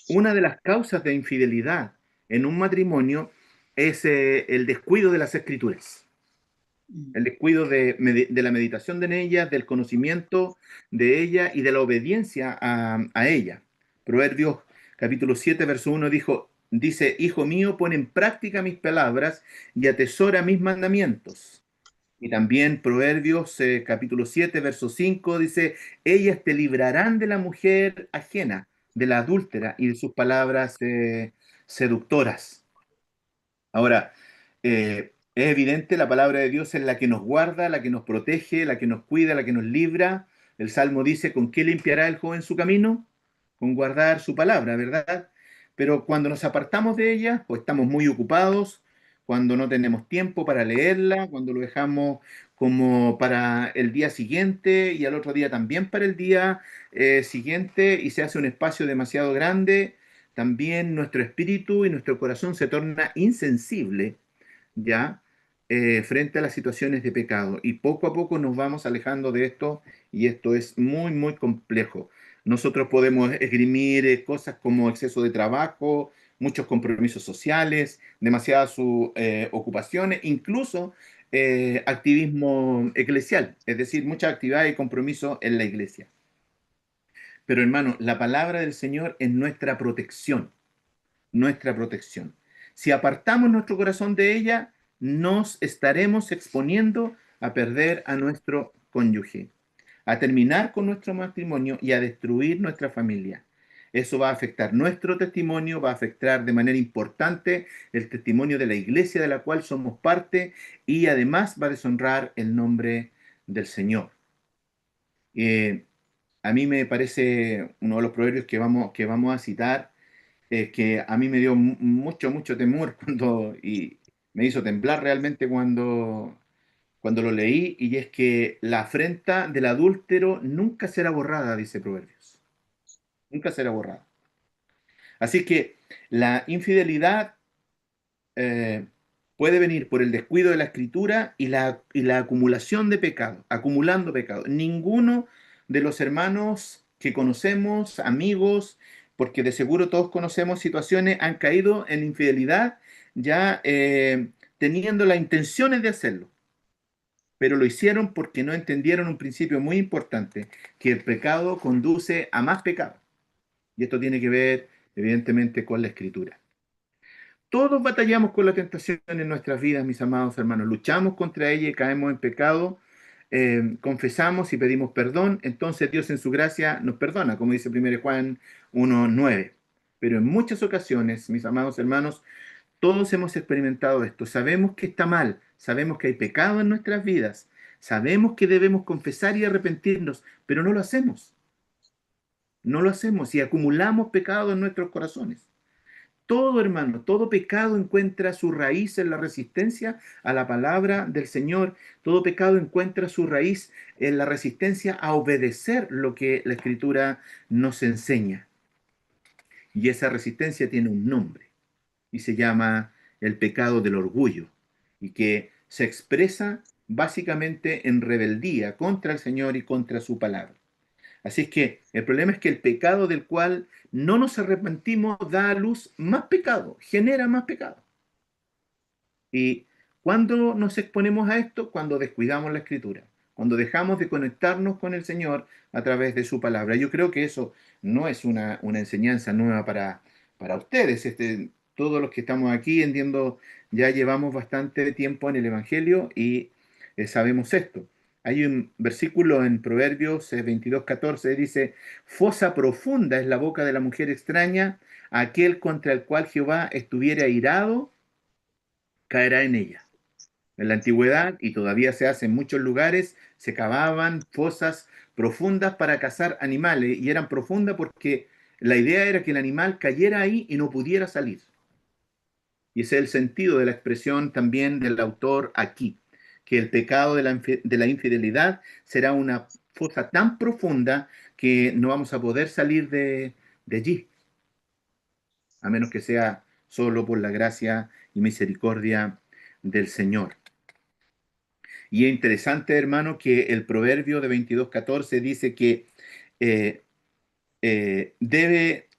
Speaker 1: una de las causas de infidelidad en un matrimonio es el descuido de las escrituras, el descuido de la meditación en ellas, del conocimiento de ella y de la obediencia a ella. Proverbios capítulo 7, verso 1 dijo, dice, hijo mío, pon en práctica mis palabras y atesora mis mandamientos. Y también Proverbios capítulo 7, verso 5 dice, ellas te librarán de la mujer ajena, de la adúltera y de sus palabras seductoras. Ahora, es evidente, la palabra de Dios es la que nos guarda, la que nos protege, la que nos cuida, la que nos libra. El Salmo dice, ¿con qué limpiará el joven su camino? Con guardar su palabra, ¿verdad? Pero cuando nos apartamos de ella, pues estamos muy ocupados, cuando no tenemos tiempo para leerla, cuando lo dejamos como para el día siguiente y al otro día también para el día siguiente y se hace un espacio demasiado grande, también nuestro espíritu y nuestro corazón se torna insensible, ¿ya? Frente a las situaciones de pecado. Y poco a poco nos vamos alejando de esto y esto es muy, muy complejo. Nosotros podemos esgrimir cosas como exceso de trabajo, muchos compromisos sociales, demasiadas ocupaciones, incluso activismo eclesial, es decir, mucha actividad y compromiso en la iglesia. Pero hermano, la palabra del Señor es nuestra protección, nuestra protección. Si apartamos nuestro corazón de ella, nos estaremos exponiendo a perder a nuestro cónyuge, a terminar con nuestro matrimonio y a destruir nuestra familia. Eso va a afectar nuestro testimonio, va a afectar de manera importante el testimonio de la iglesia de la cual somos parte y además va a deshonrar el nombre del Señor. Eh, a mí me parece uno de los proverbios que vamos a citar, que a mí me dio mucho, mucho temor y me hizo temblar realmente cuando lo leí, y es que la afrenta del adúltero nunca será borrada, dice Proverbios. Nunca será borrada. Así que la infidelidad eh, puede venir por el descuido de la escritura y la acumulación de pecado, acumulando pecado. Ninguno de los hermanos que conocemos, amigos, porque de seguro todos conocemos situaciones, han caído en infidelidad ya teniendo las intenciones de hacerlo, pero lo hicieron porque no entendieron un principio muy importante, que el pecado conduce a más pecado. Y esto tiene que ver, evidentemente, con la escritura. Todos batallamos con la tentación en nuestras vidas, mis amados hermanos. Luchamos contra ella y caemos en pecado, confesamos y pedimos perdón. Entonces Dios en su gracia nos perdona, como dice 1 Juan 1:9. Pero en muchas ocasiones, mis amados hermanos, todos hemos experimentado esto. Sabemos que está mal, sabemos que hay pecado en nuestras vidas, sabemos que debemos confesar y arrepentirnos, pero no lo hacemos. No lo hacemos y acumulamos pecado en nuestros corazones. Todo, hermano, todo pecado encuentra su raíz en la resistencia a la palabra del Señor. Todo pecado encuentra su raíz en la resistencia a obedecer lo que la Escritura nos enseña. Y esa resistencia tiene un nombre y se llama el pecado del orgullo, y que se expresa básicamente en rebeldía contra el Señor y contra su palabra. Así es que el problema es que el pecado del cual no nos arrepentimos da a luz más pecado, genera más pecado. Y cuando nos exponemos a esto, cuando descuidamos la escritura, cuando dejamos de conectarnos con el Señor a través de su palabra. Yo creo que eso no es una enseñanza nueva para ustedes. Todos los que estamos aquí, entiendo, ya llevamos bastante tiempo en el Evangelio y sabemos esto. Hay un versículo en Proverbios 22:14, dice, fosa profunda es la boca de la mujer extraña, aquel contra el cual Jehová estuviera airado, caerá en ella. En la antigüedad, y todavía se hace en muchos lugares, se cavaban fosas profundas para cazar animales, y eran profundas porque la idea era que el animal cayera ahí y no pudiera salir. Y ese es el sentido de la expresión también del autor aquí, que el pecado de la infidelidad será una fosa tan profunda que no vamos a poder salir de allí, a menos que sea solo por la gracia y misericordia del Señor. Y es interesante, hermano, que el proverbio de 22:14 dice que eh, debe,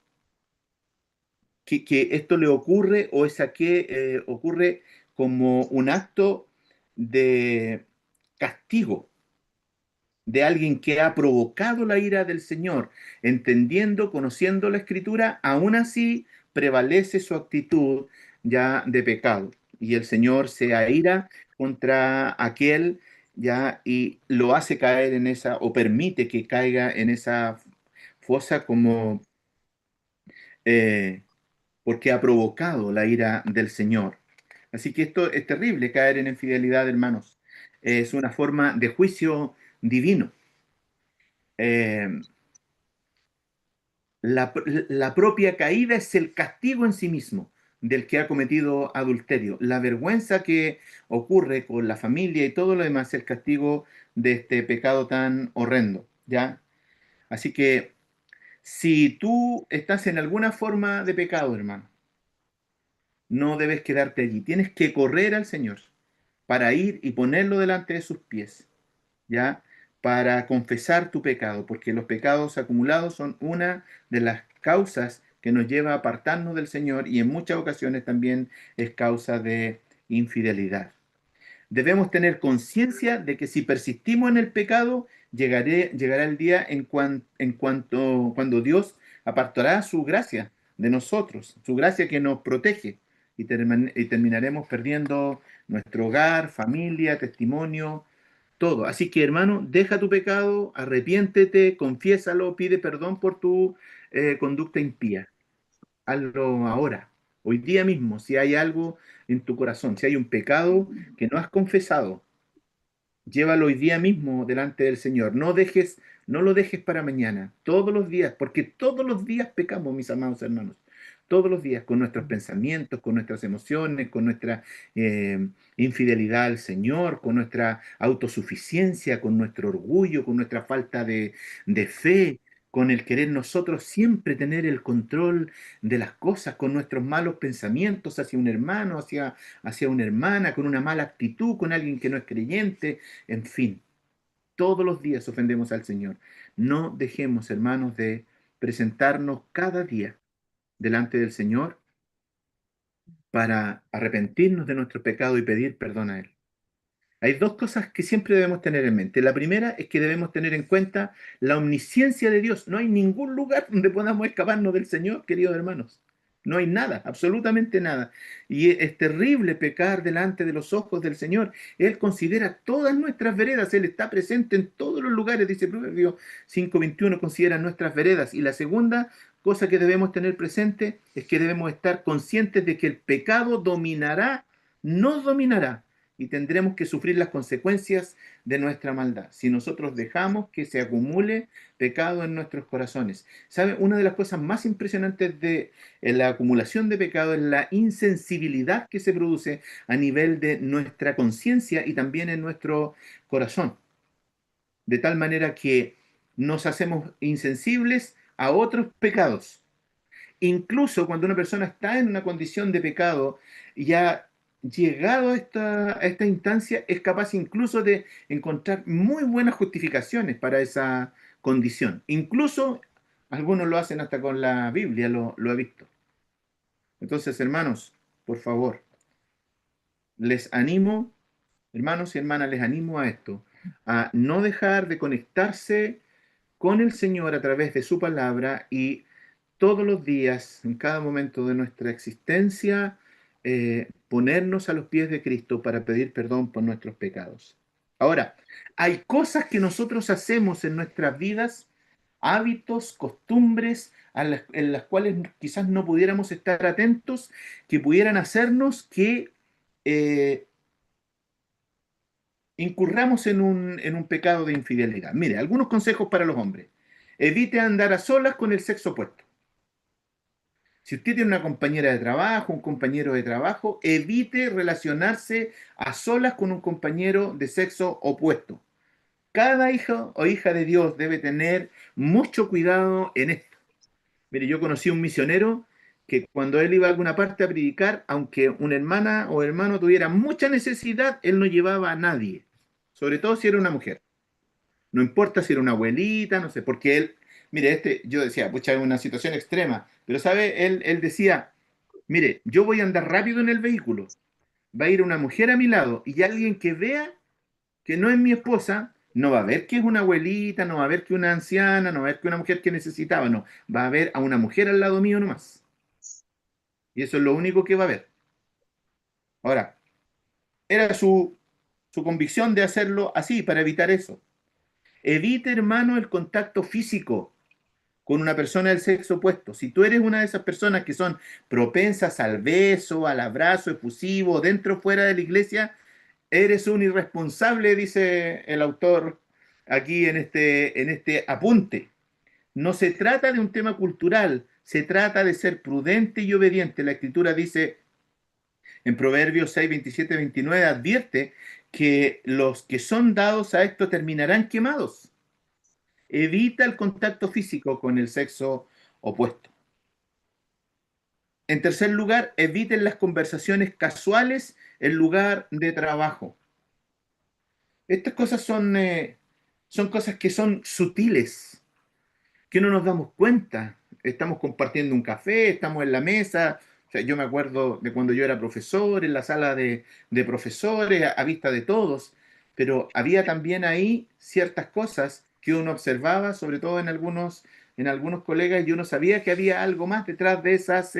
Speaker 1: que esto le ocurre o es a que ocurre como un acto de castigo de alguien que ha provocado la ira del Señor, entendiendo, conociendo la Escritura, aún así prevalece su actitud ya de pecado. Y el Señor se aira contra aquel ya y lo hace caer en esa, o permite que caiga en esa fosa como eh, porque ha provocado la ira del Señor. Así que esto es terrible, caer en infidelidad, hermanos. Es una forma de juicio divino. Eh, la propia caída es el castigo en sí mismo del que ha cometido adulterio. La vergüenza que ocurre con la familia y todo lo demás es el castigo de este pecado tan horrendo, ¿ya? Así que si tú estás en alguna forma de pecado, hermano, no debes quedarte allí. Tienes que correr al Señor para ir y ponerlo delante de sus pies, ¿ya? Para confesar tu pecado, porque los pecados acumulados son una de las causas que nos lleva a apartarnos del Señor y en muchas ocasiones también es causa de infidelidad. Debemos tener conciencia de que si persistimos en el pecado, llegará el día cuando Dios apartará su gracia de nosotros, su gracia que nos protege, y terminaremos perdiendo nuestro hogar, familia, testimonio, todo. Así que, hermano, deja tu pecado, arrepiéntete, confiésalo, pide perdón por tu conducta impía. Hazlo ahora, hoy día mismo, si hay algo en tu corazón, si hay un pecado que no has confesado, llévalo hoy día mismo delante del Señor. No lo dejes para mañana, todos los días, porque todos los días pecamos, mis amados hermanos. Todos los días, con nuestros pensamientos, con nuestras emociones, con nuestra infidelidad al Señor, con nuestra autosuficiencia, con nuestro orgullo, con nuestra falta de fe, con el querer nosotros siempre tener el control de las cosas, con nuestros malos pensamientos hacia un hermano, hacia una hermana, con una mala actitud, con alguien que no es creyente, en fin, todos los días ofendemos al Señor. No dejemos, hermanos, de presentarnos cada día delante del Señor para arrepentirnos de nuestro pecado y pedir perdón a Él. Hay dos cosas que siempre debemos tener en mente. La primera es que debemos tener en cuenta la omnisciencia de Dios. No hay ningún lugar donde podamos escaparnos del Señor, queridos hermanos. No hay nada, absolutamente nada. Y es terrible pecar delante de los ojos del Señor. Él considera todas nuestras veredas. Él está presente en todos los lugares, dice Proverbio 5:21, considera nuestras veredas. Y la segunda cosa que debemos tener presente es que debemos estar conscientes de que el pecado nos dominará y tendremos que sufrir las consecuencias de nuestra maldad si nosotros dejamos que se acumule pecado en nuestros corazones. ¿Sabe? Una de las cosas más impresionantes de la acumulación de pecado es la insensibilidad que se produce a nivel de nuestra conciencia y también en nuestro corazón. De tal manera que nos hacemos insensibles a otros pecados. Incluso cuando una persona está en una condición de pecado, ya llegado a esta instancia, es capaz incluso de encontrar muy buenas justificaciones para esa condición. Incluso algunos lo hacen hasta con la Biblia, lo he visto. Entonces, hermanos, por favor, les animo, hermanos y hermanas, les animo a esto, a no dejar de conectarse con el Señor a través de su palabra y todos los días, en cada momento de nuestra existencia, ponernos a los pies de Cristo para pedir perdón por nuestros pecados. Ahora, hay cosas que nosotros hacemos en nuestras vidas, hábitos, costumbres, en las cuales quizás no pudiéramos estar atentos, que pudieran hacernos que incurramos en un pecado de infidelidad. Mire, algunos consejos para los hombres. Evite andar a solas con el sexo opuesto. Si usted tiene una compañera de trabajo, un compañero de trabajo, evite relacionarse a solas con un compañero de sexo opuesto. Cada hijo o hija de Dios debe tener mucho cuidado en esto. Mire, yo conocí a un misionero que cuando él iba a alguna parte a predicar, aunque una hermana o hermano tuviera mucha necesidad, él no llevaba a nadie, sobre todo si era una mujer. No importa si era una abuelita, no sé, porque él, mire, yo decía, pucha, es una situación extrema, pero sabe, él decía, mire, yo voy a andar rápido en el vehículo, va a ir una mujer a mi lado y alguien que vea que no es mi esposa, no va a ver que es una abuelita, no va a ver que es una anciana, no va a ver que es una mujer que necesitaba, no, va a ver a una mujer al lado mío nomás. Y eso es lo único que va a haber. Ahora, era su convicción de hacerlo así, para evitar eso. Evite, hermano, el contacto físico con una persona del sexo opuesto. Si tú eres una de esas personas que son propensas al beso, al abrazo efusivo, dentro o fuera de la iglesia, eres un irresponsable, dice el autor aquí en este apunte. No se trata de un tema cultural, se trata de ser prudente y obediente. La Escritura dice en Proverbios 6, 27, 29, advierte que los que son dados a esto terminarán quemados. Evita el contacto físico con el sexo opuesto. En tercer lugar, eviten las conversaciones casuales en lugar de trabajo. Estas cosas son cosas que son sutiles, que no nos damos cuenta. Estamos compartiendo un café, estamos en la mesa. O sea, yo me acuerdo de cuando yo era profesor, en la sala de profesores, a vista de todos, pero había también ahí ciertas cosas que uno observaba, sobre todo en algunos colegas, y uno sabía que había algo más detrás de esas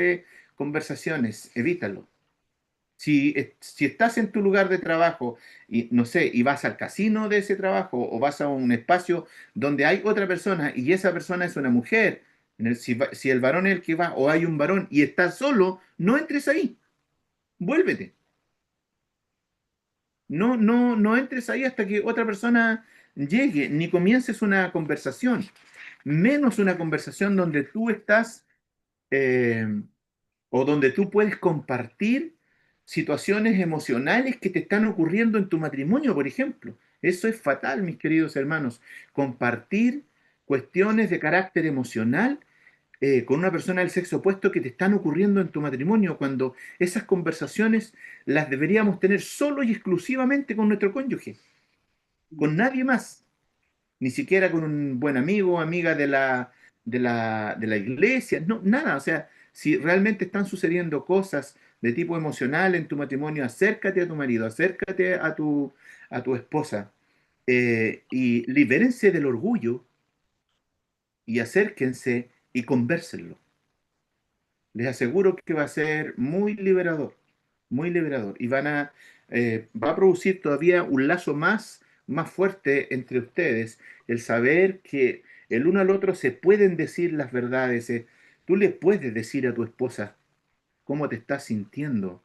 Speaker 1: conversaciones. Evítalo. Si estás en tu lugar de trabajo y no sé, y vas al casino de ese trabajo o vas a un espacio donde hay otra persona y esa persona es una mujer, si el varón es el que va o hay un varón y estás solo, no entres ahí, vuélvete. No entres ahí hasta que otra persona llegue, ni comiences una conversación, menos una conversación donde tú estás eh, o donde tú puedes compartir situaciones emocionales que te están ocurriendo en tu matrimonio, por ejemplo. Eso es fatal, mis queridos hermanos. Compartir cuestiones de carácter emocional con una persona del sexo opuesto que te están ocurriendo en tu matrimonio, cuando esas conversaciones las deberíamos tener solo y exclusivamente con nuestro cónyuge, con nadie más, ni siquiera con un buen amigo o amiga de la iglesia, no, nada. O sea, si realmente están sucediendo cosas de tipo emocional en tu matrimonio, acércate a tu marido, acércate a tu esposa, y libérense del orgullo y acérquense y convérsenlo. Les aseguro que va a ser muy liberador, y va a producir todavía un lazo más fuerte entre ustedes, el saber que el uno al otro se pueden decir las verdades. Tú le puedes decir a tu esposa cómo te estás sintiendo,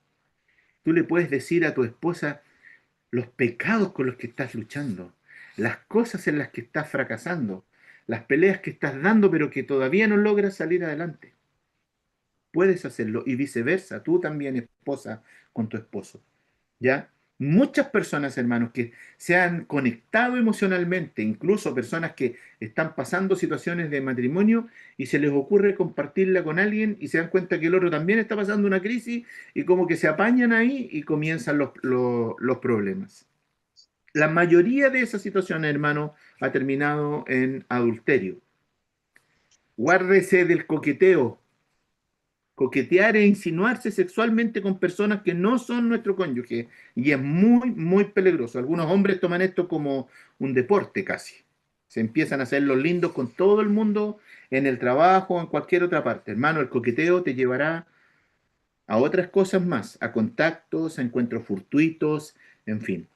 Speaker 1: tú le puedes decir a tu esposa los pecados con los que estás luchando, las cosas en las que estás fracasando, las peleas que estás dando pero que todavía no logras salir adelante. Puedes hacerlo y viceversa, tú también, esposa, con tu esposo. ¿Ya? Muchas personas, hermanos, que se han conectado emocionalmente, incluso personas que están pasando situaciones de matrimonio y se les ocurre compartirla con alguien y se dan cuenta que el otro también está pasando una crisis y como que se apañan ahí y comienzan los problemas. La mayoría de esas situaciones, hermano, ha terminado en adulterio. Guárdese del coqueteo. Coquetear e insinuarse sexualmente con personas que no son nuestro cónyuge. Y es muy peligroso. Algunos hombres toman esto como un deporte casi. Se empiezan a hacer los lindos con todo el mundo en el trabajo o en cualquier otra parte. Hermano, el coqueteo te llevará a otras cosas más, a contactos, a encuentros fortuitos, en fin.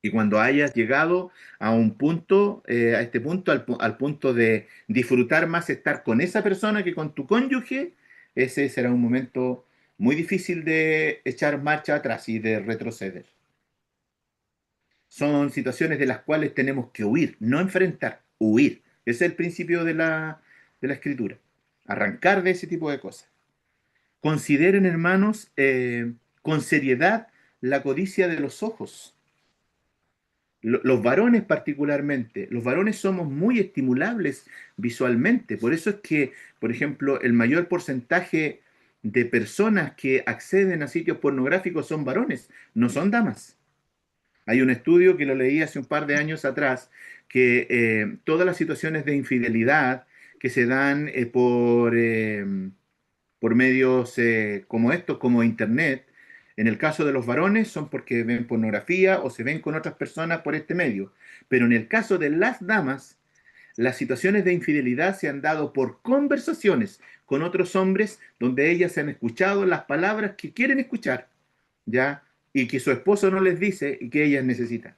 Speaker 1: Y cuando hayas llegado a un punto, a este punto, al punto de disfrutar más estar con esa persona que con tu cónyuge, ese será un momento muy difícil de echar marcha atrás y de retroceder. Son situaciones de las cuales tenemos que huir, no enfrentar, huir. Ese es el principio de la escritura. Arrancar de ese tipo de cosas. Consideren, hermanos, con seriedad la codicia de los ojos. Los varones particularmente, los varones somos muy estimulables visualmente. Por eso es que, por ejemplo, el mayor porcentaje de personas que acceden a sitios pornográficos son varones, no son damas. Hay un estudio que lo leí hace un par de años atrás, que todas las situaciones de infidelidad que se dan por medios como estos, como Internet, en el caso de los varones son porque ven pornografía o se ven con otras personas por este medio. Pero en el caso de las damas, las situaciones de infidelidad se han dado por conversaciones con otros hombres donde ellas han escuchado las palabras que quieren escuchar, ¿ya? Y que su esposo no les dice y que ellas necesitan.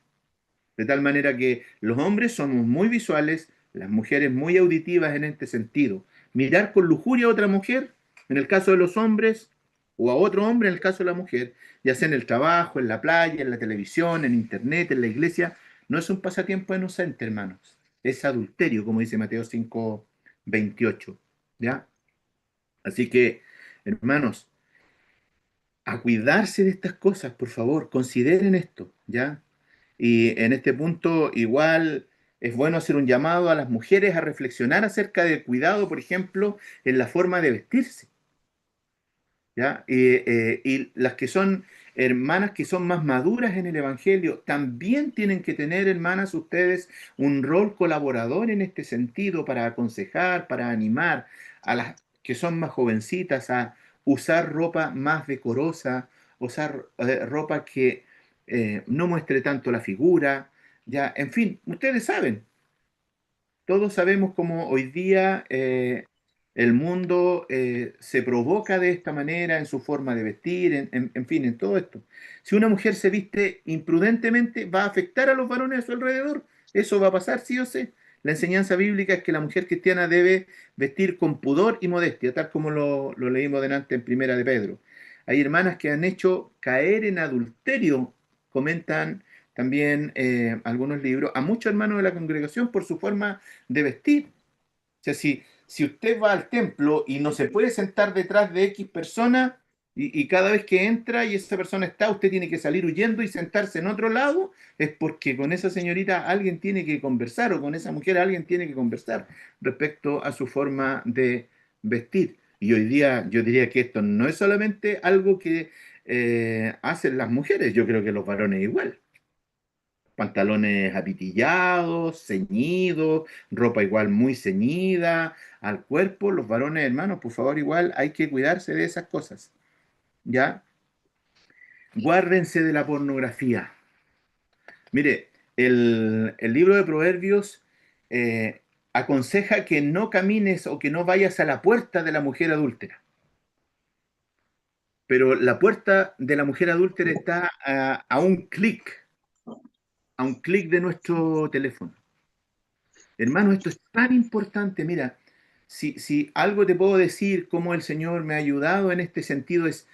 Speaker 1: De tal manera que los hombres somos muy visuales, las mujeres muy auditivas en este sentido. Mirar con lujuria a otra mujer, en el caso de los hombres, o a otro hombre en el caso de la mujer, ya sea en el trabajo, en la playa, en la televisión, en internet, en la iglesia, no es un pasatiempo inocente, hermanos. Es adulterio, como dice Mateo 5:28. ¿Ya? Así que, hermanos, a cuidarse de estas cosas, por favor, consideren esto, ¿ya? Y en este punto igual es bueno hacer un llamado a las mujeres a reflexionar acerca del cuidado, por ejemplo, en la forma de vestirse, ¿ya? Y las que son hermanas que son más maduras en el Evangelio, también tienen que tener, hermanas, ustedes un rol colaborador en este sentido para aconsejar, para animar a las que son más jovencitas a usar ropa más decorosa, usar ropa que no muestre tanto la figura, ya, en fin, ustedes saben, todos sabemos cómo hoy día el mundo se provoca de esta manera en su forma de vestir, en fin, en todo esto. Si una mujer se viste imprudentemente, va a afectar a los varones a su alrededor. Eso va a pasar, sí o sí. La enseñanza bíblica es que la mujer cristiana debe vestir con pudor y modestia, tal como lo leímos delante en Primera de Pedro. Hay hermanas que han hecho caer en adulterio, comentan también algunos libros, a muchos hermanos de la congregación por su forma de vestir. O sea, si usted va al templo y no se puede sentar detrás de X persona y cada vez que entra y esa persona está, usted tiene que salir huyendo y sentarse en otro lado, es porque con esa señorita alguien tiene que conversar o con esa mujer alguien tiene que conversar respecto a su forma de vestir. Y hoy día yo diría que esto no es solamente algo que hacen las mujeres, yo creo que los varones igual pantalones apitillados, ceñidos, ropa igual muy ceñida al cuerpo. Los varones, hermanos, por favor, igual hay que cuidarse de esas cosas, ¿ya? Guárdense de la pornografía. Mire, el libro de Proverbios aconseja que no camines o que no vayas a la puerta de la mujer adúltera. Pero la puerta de la mujer adúltera está a un clic de nuestro teléfono. Hermano, esto es tan importante. Mira, si algo te puedo decir, cómo el Señor me ha ayudado en este sentido, es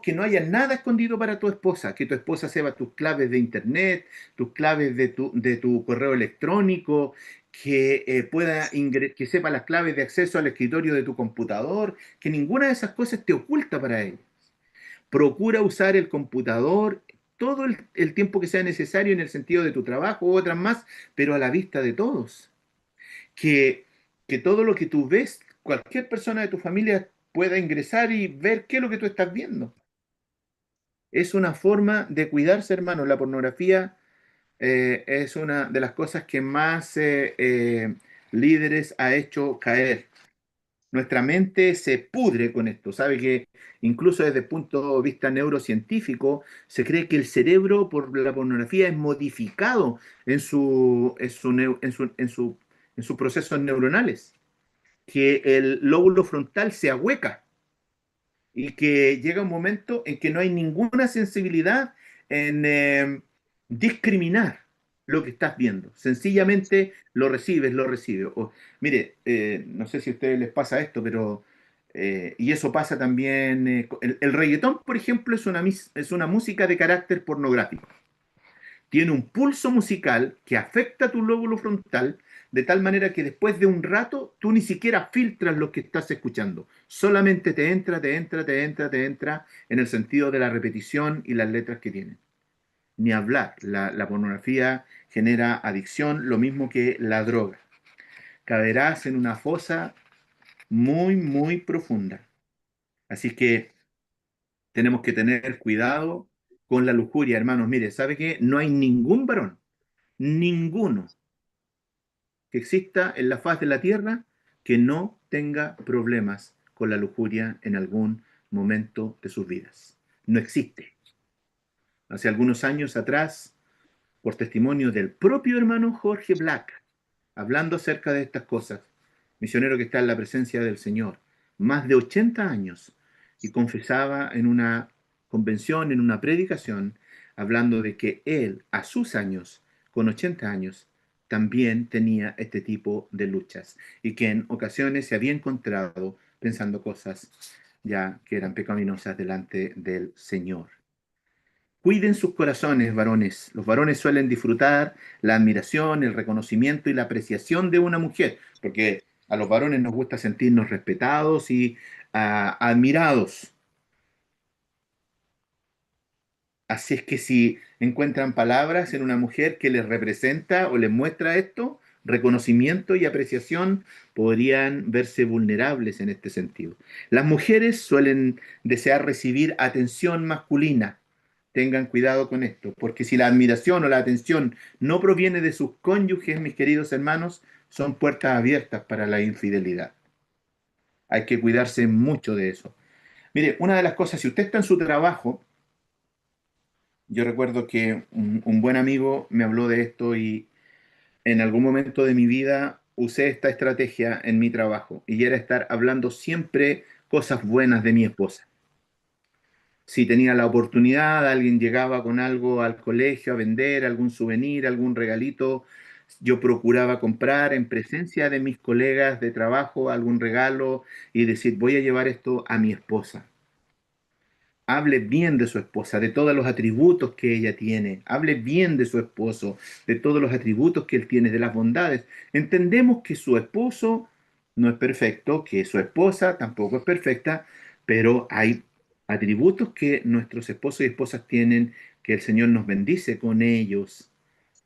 Speaker 1: que no haya nada escondido para tu esposa, que tu esposa sepa tus claves de internet, tus claves de tu correo electrónico, que que sepa las claves de acceso al escritorio de tu computador, que ninguna de esas cosas te oculta para él. Procura usar el computador todo el tiempo que sea necesario en el sentido de tu trabajo u otras más, pero a la vista de todos que, que todo lo que tú ves, cualquier persona de tu familia pueda ingresar y ver qué es lo que tú estás viendo. Es una forma de cuidarse, hermano. La pornografía es una de las cosas que más líderes ha hecho caer. Nuestra mente se pudre con esto. Sabe que incluso desde el punto de vista neurocientífico se cree que el cerebro por la pornografía es modificado en sus procesos neuronales, que el lóbulo frontal se ahueca y que llega un momento en que no hay ninguna sensibilidad en discriminar lo que estás viendo. Sencillamente lo recibes, lo recibes. Mire, no sé si a ustedes les pasa esto, pero... y eso pasa también... el reggaetón, por ejemplo, es una música de carácter pornográfico. Tiene un pulso musical que afecta a tu lóbulo frontal de tal manera que después de un rato tú ni siquiera filtras lo que estás escuchando. Solamente te entra, te entra, te entra, te entra en el sentido de la repetición y las letras que tienen. Ni hablar. La pornografía genera adicción, lo mismo que la droga. Caerás en una fosa muy, muy profunda. Así que tenemos que tener cuidado con la lujuria, hermanos. Mire, ¿sabe qué? No hay ningún varón, ninguno que exista en la faz de la tierra que no tenga problemas con la lujuria en algún momento de sus vidas. No existe. Hace algunos años atrás, por testimonio del propio hermano Jorge Black, hablando acerca de estas cosas, misionero que está en la presencia del Señor, más de 80 años, y confesaba en una convención, en una predicación, hablando de que él, a sus años, con 80 años, también tenía este tipo de luchas y que en ocasiones se había encontrado pensando cosas ya que eran pecaminosas delante del Señor. Cuiden sus corazones, varones. Los varones suelen disfrutar la admiración, el reconocimiento y la apreciación de una mujer, porque a los varones nos gusta sentirnos respetados y admirados. Así es que si encuentran palabras en una mujer que les representa o les muestra esto, reconocimiento y apreciación, podrían verse vulnerables en este sentido. Las mujeres suelen desear recibir atención masculina. Tengan cuidado con esto, porque si la admiración o la atención no proviene de sus cónyuges, mis queridos hermanos, son puertas abiertas para la infidelidad. Hay que cuidarse mucho de eso. Mire, una de las cosas, si usted está en su trabajo, yo recuerdo que un buen amigo me habló de esto y en algún momento de mi vida usé esta estrategia en mi trabajo y era estar hablando siempre cosas buenas de mi esposa. Si tenía la oportunidad, alguien llegaba con algo al colegio a vender, algún souvenir, algún regalito, yo procuraba comprar en presencia de mis colegas de trabajo algún regalo y decir, voy a llevar esto a mi esposa. Hable bien de su esposa, de todos los atributos que ella tiene. Hable bien de su esposo, de todos los atributos que él tiene, de las bondades. Entendemos que su esposo no es perfecto, que su esposa tampoco es perfecta, pero hay atributos que nuestros esposos y esposas tienen, que el Señor nos bendice con ellos,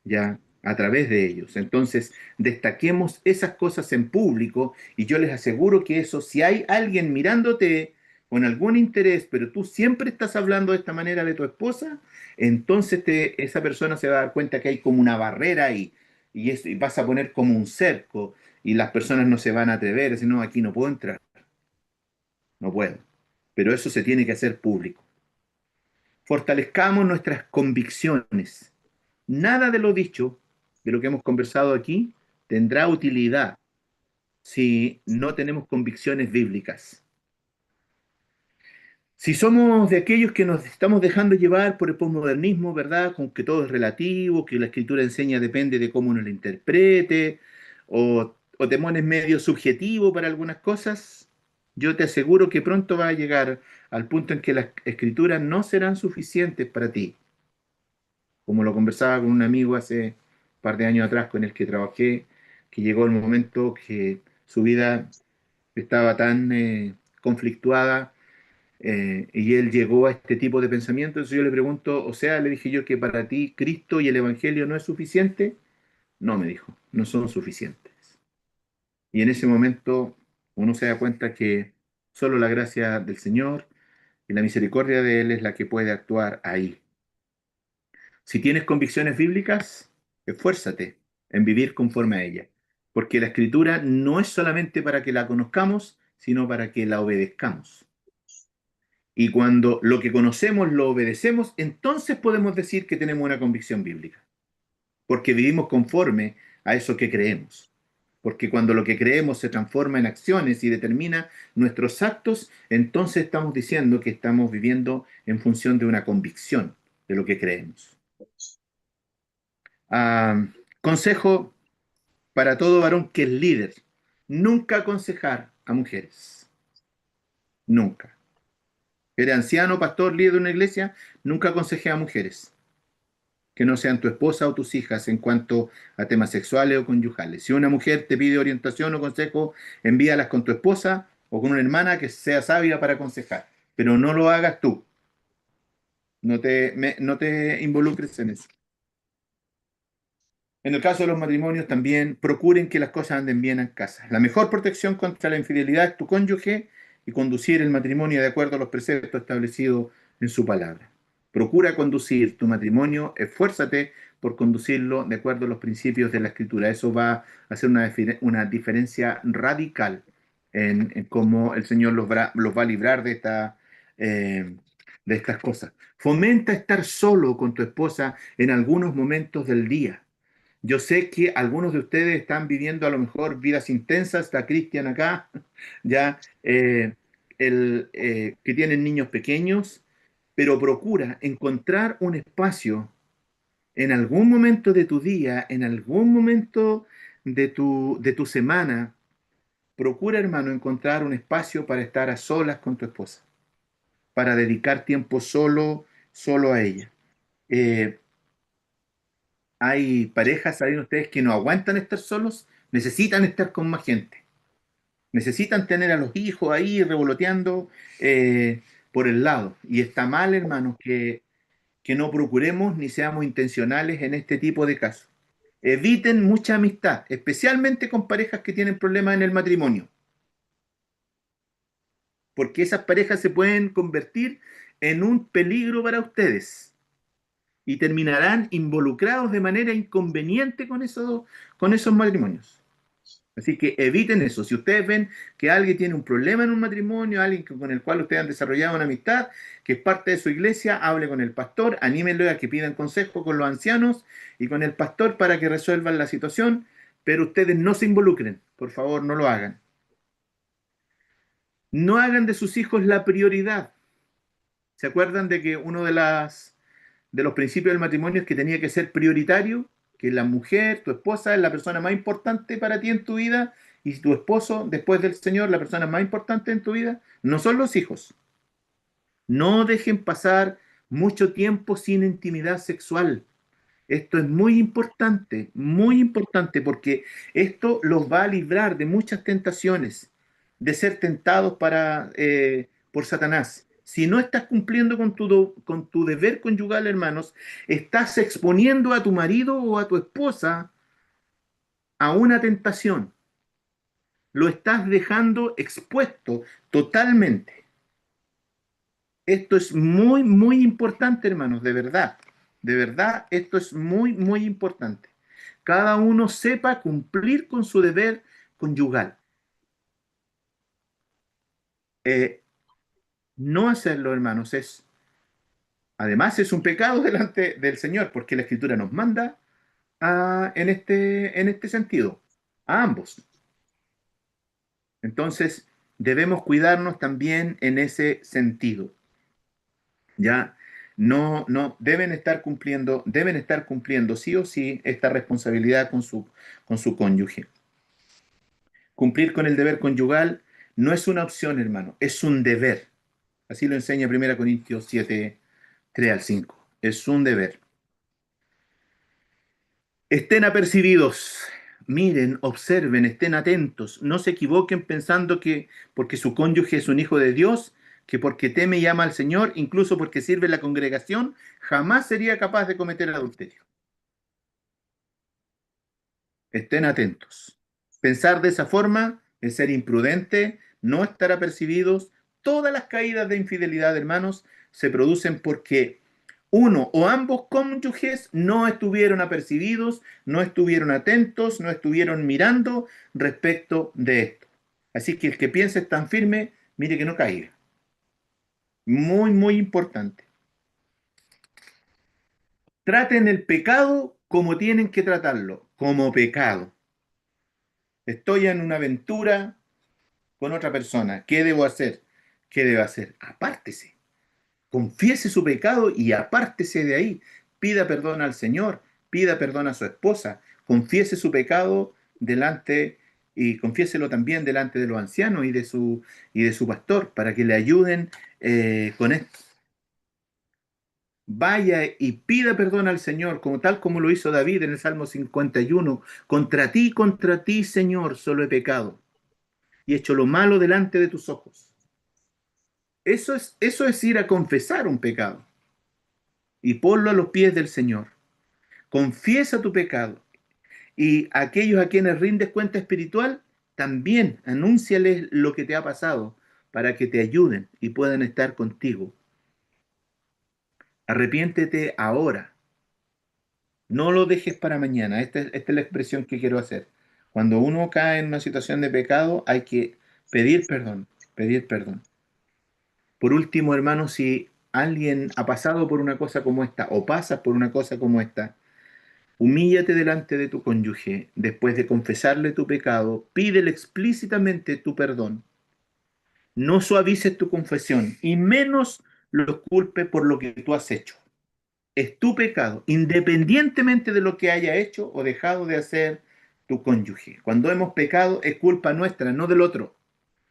Speaker 1: ya a través de ellos. Entonces, destaquemos esas cosas en público y yo les aseguro que eso, si hay alguien mirándote con algún interés, pero tú siempre estás hablando de esta manera de tu esposa, entonces esa persona se va a dar cuenta que hay como una barrera ahí y vas a poner como un cerco y las personas no se van a atrever, decir, no, aquí no puedo entrar, no puedo. Pero eso se tiene que hacer público. Fortalezcamos nuestras convicciones. Nada de lo dicho, de lo que hemos conversado aquí, tendrá utilidad si no tenemos convicciones bíblicas. Si somos de aquellos que nos estamos dejando llevar por el posmodernismo, ¿verdad? Con que todo es relativo, que la escritura enseña depende de cómo uno la interprete, o temones medio subjetivo para algunas cosas, yo te aseguro que pronto va a llegar al punto en que las escrituras no serán suficientes para ti. Como lo conversaba con un amigo hace un par de años atrás con el que trabajé, que llegó el momento que su vida estaba tan conflictuada y él llegó a este tipo de pensamiento. Entonces yo le pregunto, o sea, le dije yo que para ti Cristo y el Evangelio no es suficiente. No, me dijo, no son suficientes. Y en ese momento uno se da cuenta que solo la gracia del Señor y la misericordia de Él es la que puede actuar ahí. Si tienes convicciones bíblicas, esfuérzate en vivir conforme a ella, porque la escritura no es solamente para que la conozcamos, sino para que la obedezcamos. Y cuando lo que conocemos lo obedecemos, entonces podemos decir que tenemos una convicción bíblica, porque vivimos conforme a eso que creemos. Porque cuando lo que creemos se transforma en acciones y determina nuestros actos, entonces estamos diciendo que estamos viviendo en función de una convicción de lo que creemos. Ah, consejo para todo varón que es líder: nunca aconsejar a mujeres. Nunca. Eres anciano, pastor, líder de una iglesia, nunca aconsejé a mujeres que no sean tu esposa o tus hijas en cuanto a temas sexuales o conyugales. Si una mujer te pide orientación o consejo, envíalas con tu esposa o con una hermana que sea sabia para aconsejar. Pero no lo hagas tú. No te involucres en eso. En el caso de los matrimonios también procuren que las cosas anden bien en casa. La mejor protección contra la infidelidad es tu cónyuge y conducir el matrimonio de acuerdo a los preceptos establecidos en su palabra. Procura conducir tu matrimonio, esfuérzate por conducirlo de acuerdo a los principios de la Escritura. Eso va a hacer una diferencia radical en cómo el Señor los va a librar de estas cosas. Fomenta estar solo con tu esposa en algunos momentos del día. Yo sé que algunos de ustedes están viviendo a lo mejor vidas intensas, está Cristian acá, ya, que tienen niños pequeños, pero procura encontrar un espacio en algún momento de tu día, en algún momento de tu semana. Procura, hermano, encontrar un espacio para estar a solas con tu esposa, para dedicar tiempo solo a ella. Eh, Hay parejas, ¿saben ustedes, que no aguantan estar solos? Necesitan estar con más gente. Necesitan tener a los hijos ahí revoloteando por el lado. Y está mal, hermanos, que no procuremos ni seamos intencionales en este tipo de casos. Eviten mucha amistad, especialmente con parejas que tienen problemas en el matrimonio, porque esas parejas se pueden convertir en un peligro para ustedes y terminarán involucrados de manera inconveniente con esos matrimonios. Así que eviten eso. Si ustedes ven que alguien tiene un problema en un matrimonio, alguien con el cual ustedes han desarrollado una amistad, que es parte de su iglesia, hable con el pastor, anímenlo a que pidan consejo con los ancianos y con el pastor para que resuelvan la situación, pero ustedes no se involucren. Por favor, no lo hagan. No hagan de sus hijos la prioridad. ¿Se acuerdan de que uno de los principios del matrimonio es que tenía que ser prioritario? Que la mujer, tu esposa, es la persona más importante para ti en tu vida, y tu esposo, después del Señor, la persona más importante en tu vida, no son los hijos. No dejen pasar mucho tiempo sin intimidad sexual. Esto es muy importante, porque esto los va a librar de muchas tentaciones, de ser tentados por Satanás. Si no estás cumpliendo con tu deber conyugal, hermanos, estás exponiendo a tu marido o a tu esposa a una tentación. Lo estás dejando expuesto totalmente. Esto es muy, muy importante, hermanos, de verdad. De verdad, esto es muy, muy importante. Cada uno sepa cumplir con su deber conyugal. Eh, no hacerlo, hermanos, además es un pecado delante del Señor, porque la Escritura nos manda en este sentido, a ambos. Entonces, debemos cuidarnos también en ese sentido. Ya no deben estar cumpliendo sí o sí esta responsabilidad con su cónyuge. Cumplir con el deber conyugal no es una opción, hermano, es un deber. Así lo enseña 1 Corintios 7, 3 al 5. Es un deber. Estén apercibidos, miren, observen, estén atentos, no se equivoquen pensando que porque su cónyuge es un hijo de Dios, que porque teme y ama al Señor, incluso porque sirve en la congregación, jamás sería capaz de cometer adulterio. Estén atentos. Pensar de esa forma es ser imprudente, no estar apercibidos. Todas las caídas de infidelidad, hermanos, se producen porque uno o ambos cónyuges no estuvieron apercibidos, no estuvieron atentos, no estuvieron mirando respecto de esto. Así que el que piense tan firme, mire que no caiga. Muy, muy importante. Traten el pecado como tienen que tratarlo, como pecado. Estoy en una aventura con otra persona. ¿Qué debo hacer? ¿Qué debe hacer? Apártese. Confiese su pecado y apártese de ahí. Pida perdón al Señor, pida perdón a su esposa, confiese su pecado delante y confiéselo también delante de los ancianos y de su pastor para que le ayuden con esto. Vaya y pida perdón al Señor, tal como lo hizo David en el Salmo 51. Contra ti, Señor, solo he pecado y he hecho lo malo delante de tus ojos. Eso es ir a confesar un pecado y ponlo a los pies del Señor. Confiesa tu pecado y aquellos a quienes rindes cuenta espiritual, también anúnciales lo que te ha pasado para que te ayuden y puedan estar contigo. Arrepiéntete ahora. No lo dejes para mañana. Esta es la expresión que quiero hacer. Cuando uno cae en una situación de pecado, hay que pedir perdón, pedir perdón. Por último, hermano, si alguien ha pasado por una cosa como esta o pasa por una cosa como esta, Humíllate delante de tu cónyuge, después de confesarle tu pecado, pídele explícitamente tu perdón. No suavices tu confesión y menos lo culpe por lo que tú has hecho. Es tu pecado, independientemente de lo que haya hecho o dejado de hacer tu cónyuge. Cuando hemos pecado es culpa nuestra, no del otro.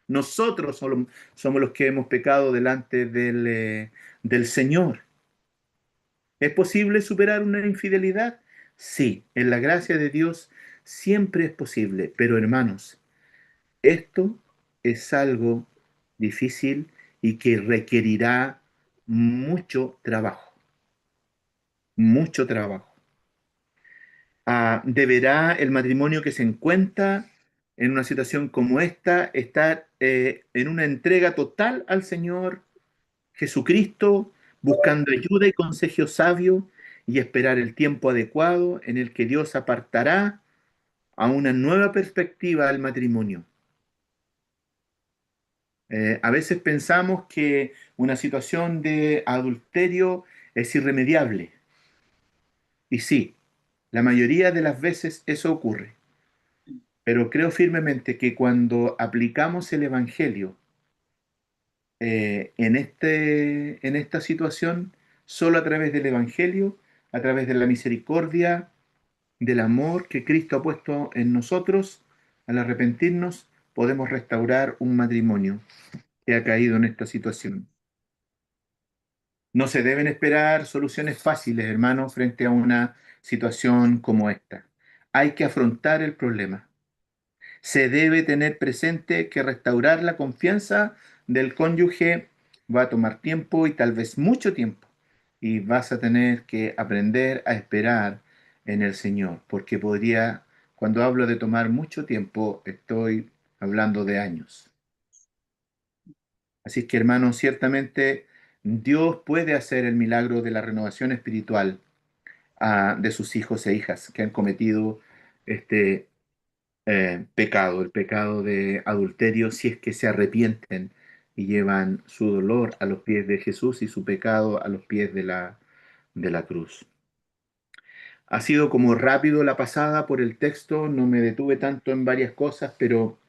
Speaker 1: Nosotros somos los que hemos pecado delante del Señor. ¿Es posible superar una infidelidad? Sí, en la gracia de Dios siempre es posible, pero hermanos, esto es algo difícil y que requerirá mucho trabajo, mucho trabajo. ¿Deberá el matrimonio que se encuentra en una situación como esta estar en una entrega total al Señor Jesucristo, buscando ayuda y consejo sabio y esperar el tiempo adecuado en el que Dios apartará a una nueva perspectiva al matrimonio? A veces pensamos que una situación de adulterio es irremediable. Y sí, la mayoría de las veces eso ocurre. Pero creo firmemente que cuando aplicamos el Evangelio en esta situación, solo a través del Evangelio, a través de la misericordia, del amor que Cristo ha puesto en nosotros, al arrepentirnos, podemos restaurar un matrimonio que ha caído en esta situación. No se deben esperar soluciones fáciles, hermanos, frente a una situación como esta. Hay que afrontar el problema. Se debe tener presente que restaurar la confianza del cónyuge va a tomar tiempo y tal vez mucho tiempo. Y vas a tener que aprender a esperar en el Señor, porque cuando hablo de tomar mucho tiempo, estoy hablando de años. Así que, hermanos, ciertamente Dios puede hacer el milagro de la renovación espiritual de sus hijos e hijas que han cometido este pecado, el pecado de adulterio, si es que se arrepienten y llevan su dolor a los pies de Jesús y su pecado a los pies de la cruz. Ha sido como rápido la pasada por el texto, no me detuve tanto en varias cosas, pero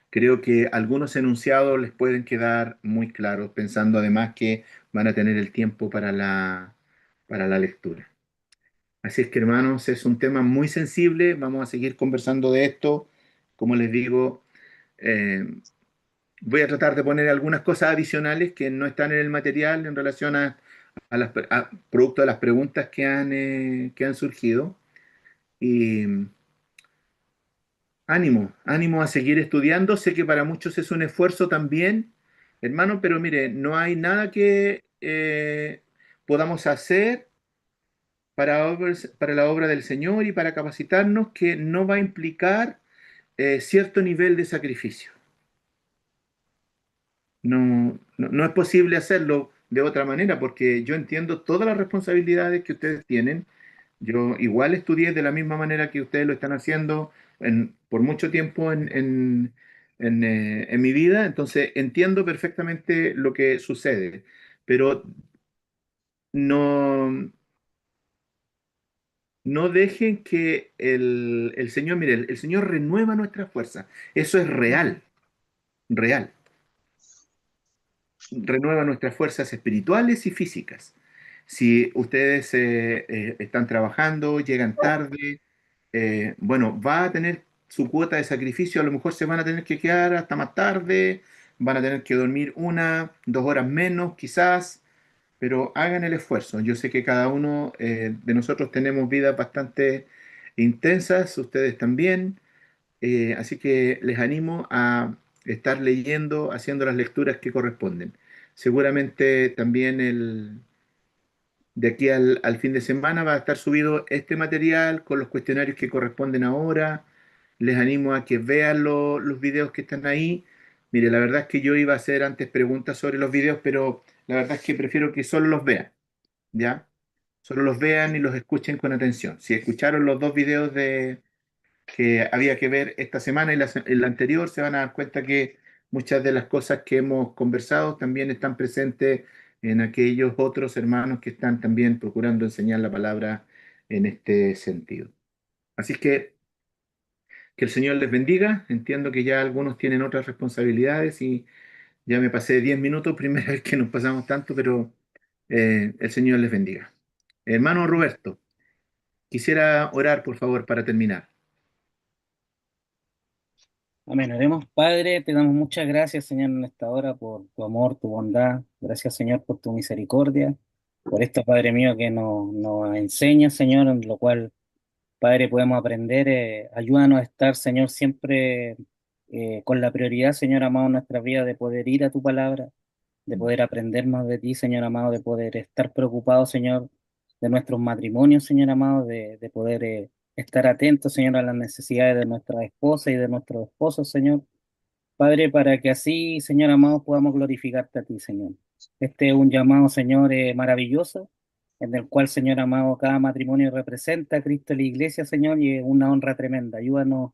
Speaker 1: creo que algunos enunciados les pueden quedar muy claros, pensando además que van a tener el tiempo para la lectura. Así es que, hermanos, es un tema muy sensible, vamos a seguir conversando de esto. Como les digo, eh, voy a tratar de poner algunas cosas adicionales que no están en el material en relación producto de las preguntas que han surgido. Y ánimo, ánimo a seguir estudiando. Sé que para muchos es un esfuerzo también, hermano, pero mire, no hay nada que podamos hacer para la obra del Señor y para capacitarnos que no va a implicar cierto nivel de sacrificio. No es posible hacerlo de otra manera porque yo entiendo todas las responsabilidades que ustedes tienen. Yo igual estudié de la misma manera que ustedes lo están haciendo por mucho tiempo en mi vida, entonces entiendo perfectamente lo que sucede, pero no, no dejen que el Señor, mire, el Señor renueva nuestras fuerzas. Eso es real, real. Renueva nuestras fuerzas espirituales y físicas. Si ustedes están trabajando, llegan tarde, bueno, va a tener su cuota de sacrificio, a lo mejor se van a tener que quedar hasta más tarde, van a tener que dormir 1, 2 horas menos, quizás, pero hagan el esfuerzo. Yo sé que cada uno de nosotros tenemos vidas bastante intensas, ustedes también, así que les animo a estar leyendo, haciendo las lecturas que corresponden. Seguramente también de aquí al fin de semana va a estar subido este material con los cuestionarios que corresponden ahora. Les animo a que vean los videos que están ahí. Mire, la verdad es que yo iba a hacer antes preguntas sobre los videos, pero la verdad es que prefiero que solo los vean, ¿ya? Solo los vean y los escuchen con atención. Si escucharon los dos videos que había que ver esta semana y la anterior, se van a dar cuenta que muchas de las cosas que hemos conversado también están presentes en aquellos otros hermanos que están también procurando enseñar la palabra en este sentido. Así es que el Señor les bendiga. Entiendo que ya algunos tienen otras responsabilidades y ya me pasé 10 minutos, primera vez que nos pasamos tanto, pero el Señor les bendiga. Hermano Roberto, quisiera orar, por favor, para terminar.
Speaker 7: Amén. Oremos, Padre, te damos muchas gracias, Señor, en esta hora por tu amor, tu bondad. Gracias, Señor, por tu misericordia, por esto, Padre mío, que nos enseña, Señor, en lo cual, Padre, podemos aprender. Ayúdanos a estar, Señor, siempre con la prioridad, Señor amado, en nuestra vida de poder ir a tu palabra, de poder aprender más de ti, Señor amado, de poder estar preocupado, Señor, de nuestros matrimonios, Señor amado, de poder estar atentos, Señor, a las necesidades de nuestra esposa y de nuestros esposos, Señor. Padre, para que así, Señor amado, podamos glorificarte a ti, Señor. Este es un llamado, Señor, maravilloso, en el cual, Señor amado, cada matrimonio representa a Cristo en la iglesia, Señor, y es una honra tremenda. Ayúdanos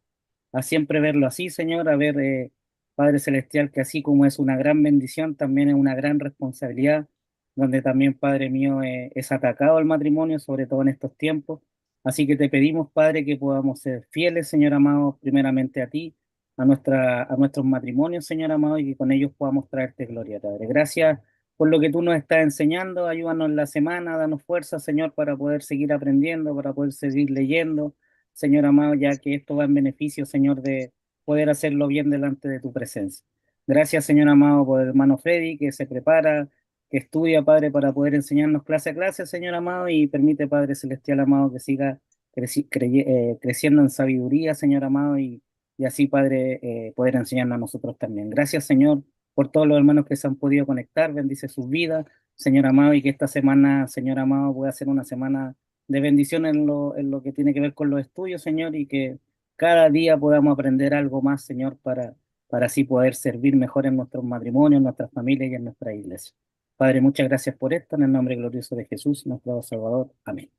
Speaker 7: a siempre verlo así, Señor, a ver, Padre Celestial, que así como es una gran bendición, también es una gran responsabilidad, donde también, Padre mío, es atacado el matrimonio, sobre todo en estos tiempos. Así que te pedimos, Padre, que podamos ser fieles, Señor amado, primeramente a ti, a nuestros matrimonios, Señor amado, y que con ellos podamos traerte gloria, Padre. Gracias por lo que tú nos estás enseñando. Ayúdanos en la semana, danos fuerza, Señor, para poder seguir aprendiendo, para poder seguir leyendo, Señor amado, ya que esto va en beneficio, Señor, de poder hacerlo bien delante de tu presencia. Gracias, Señor amado, por el hermano Freddy, que se prepara, que estudia, Padre, para poder enseñarnos clase a clase, Señor amado, y permite, Padre Celestial amado, que siga creciendo en sabiduría, Señor amado, y así, Padre, poder enseñarnos a nosotros también. Gracias, Señor, por todos los hermanos que se han podido conectar. Bendice sus vidas, Señor amado, y que esta semana, Señor amado, pueda ser una semana de bendición en lo que tiene que ver con los estudios, Señor, y que cada día podamos aprender algo más, Señor, para así poder servir mejor en nuestros matrimonios, en nuestras familias y en nuestra iglesia. Padre, muchas gracias por esto, en el nombre glorioso de Jesús, nuestro Salvador. Amén.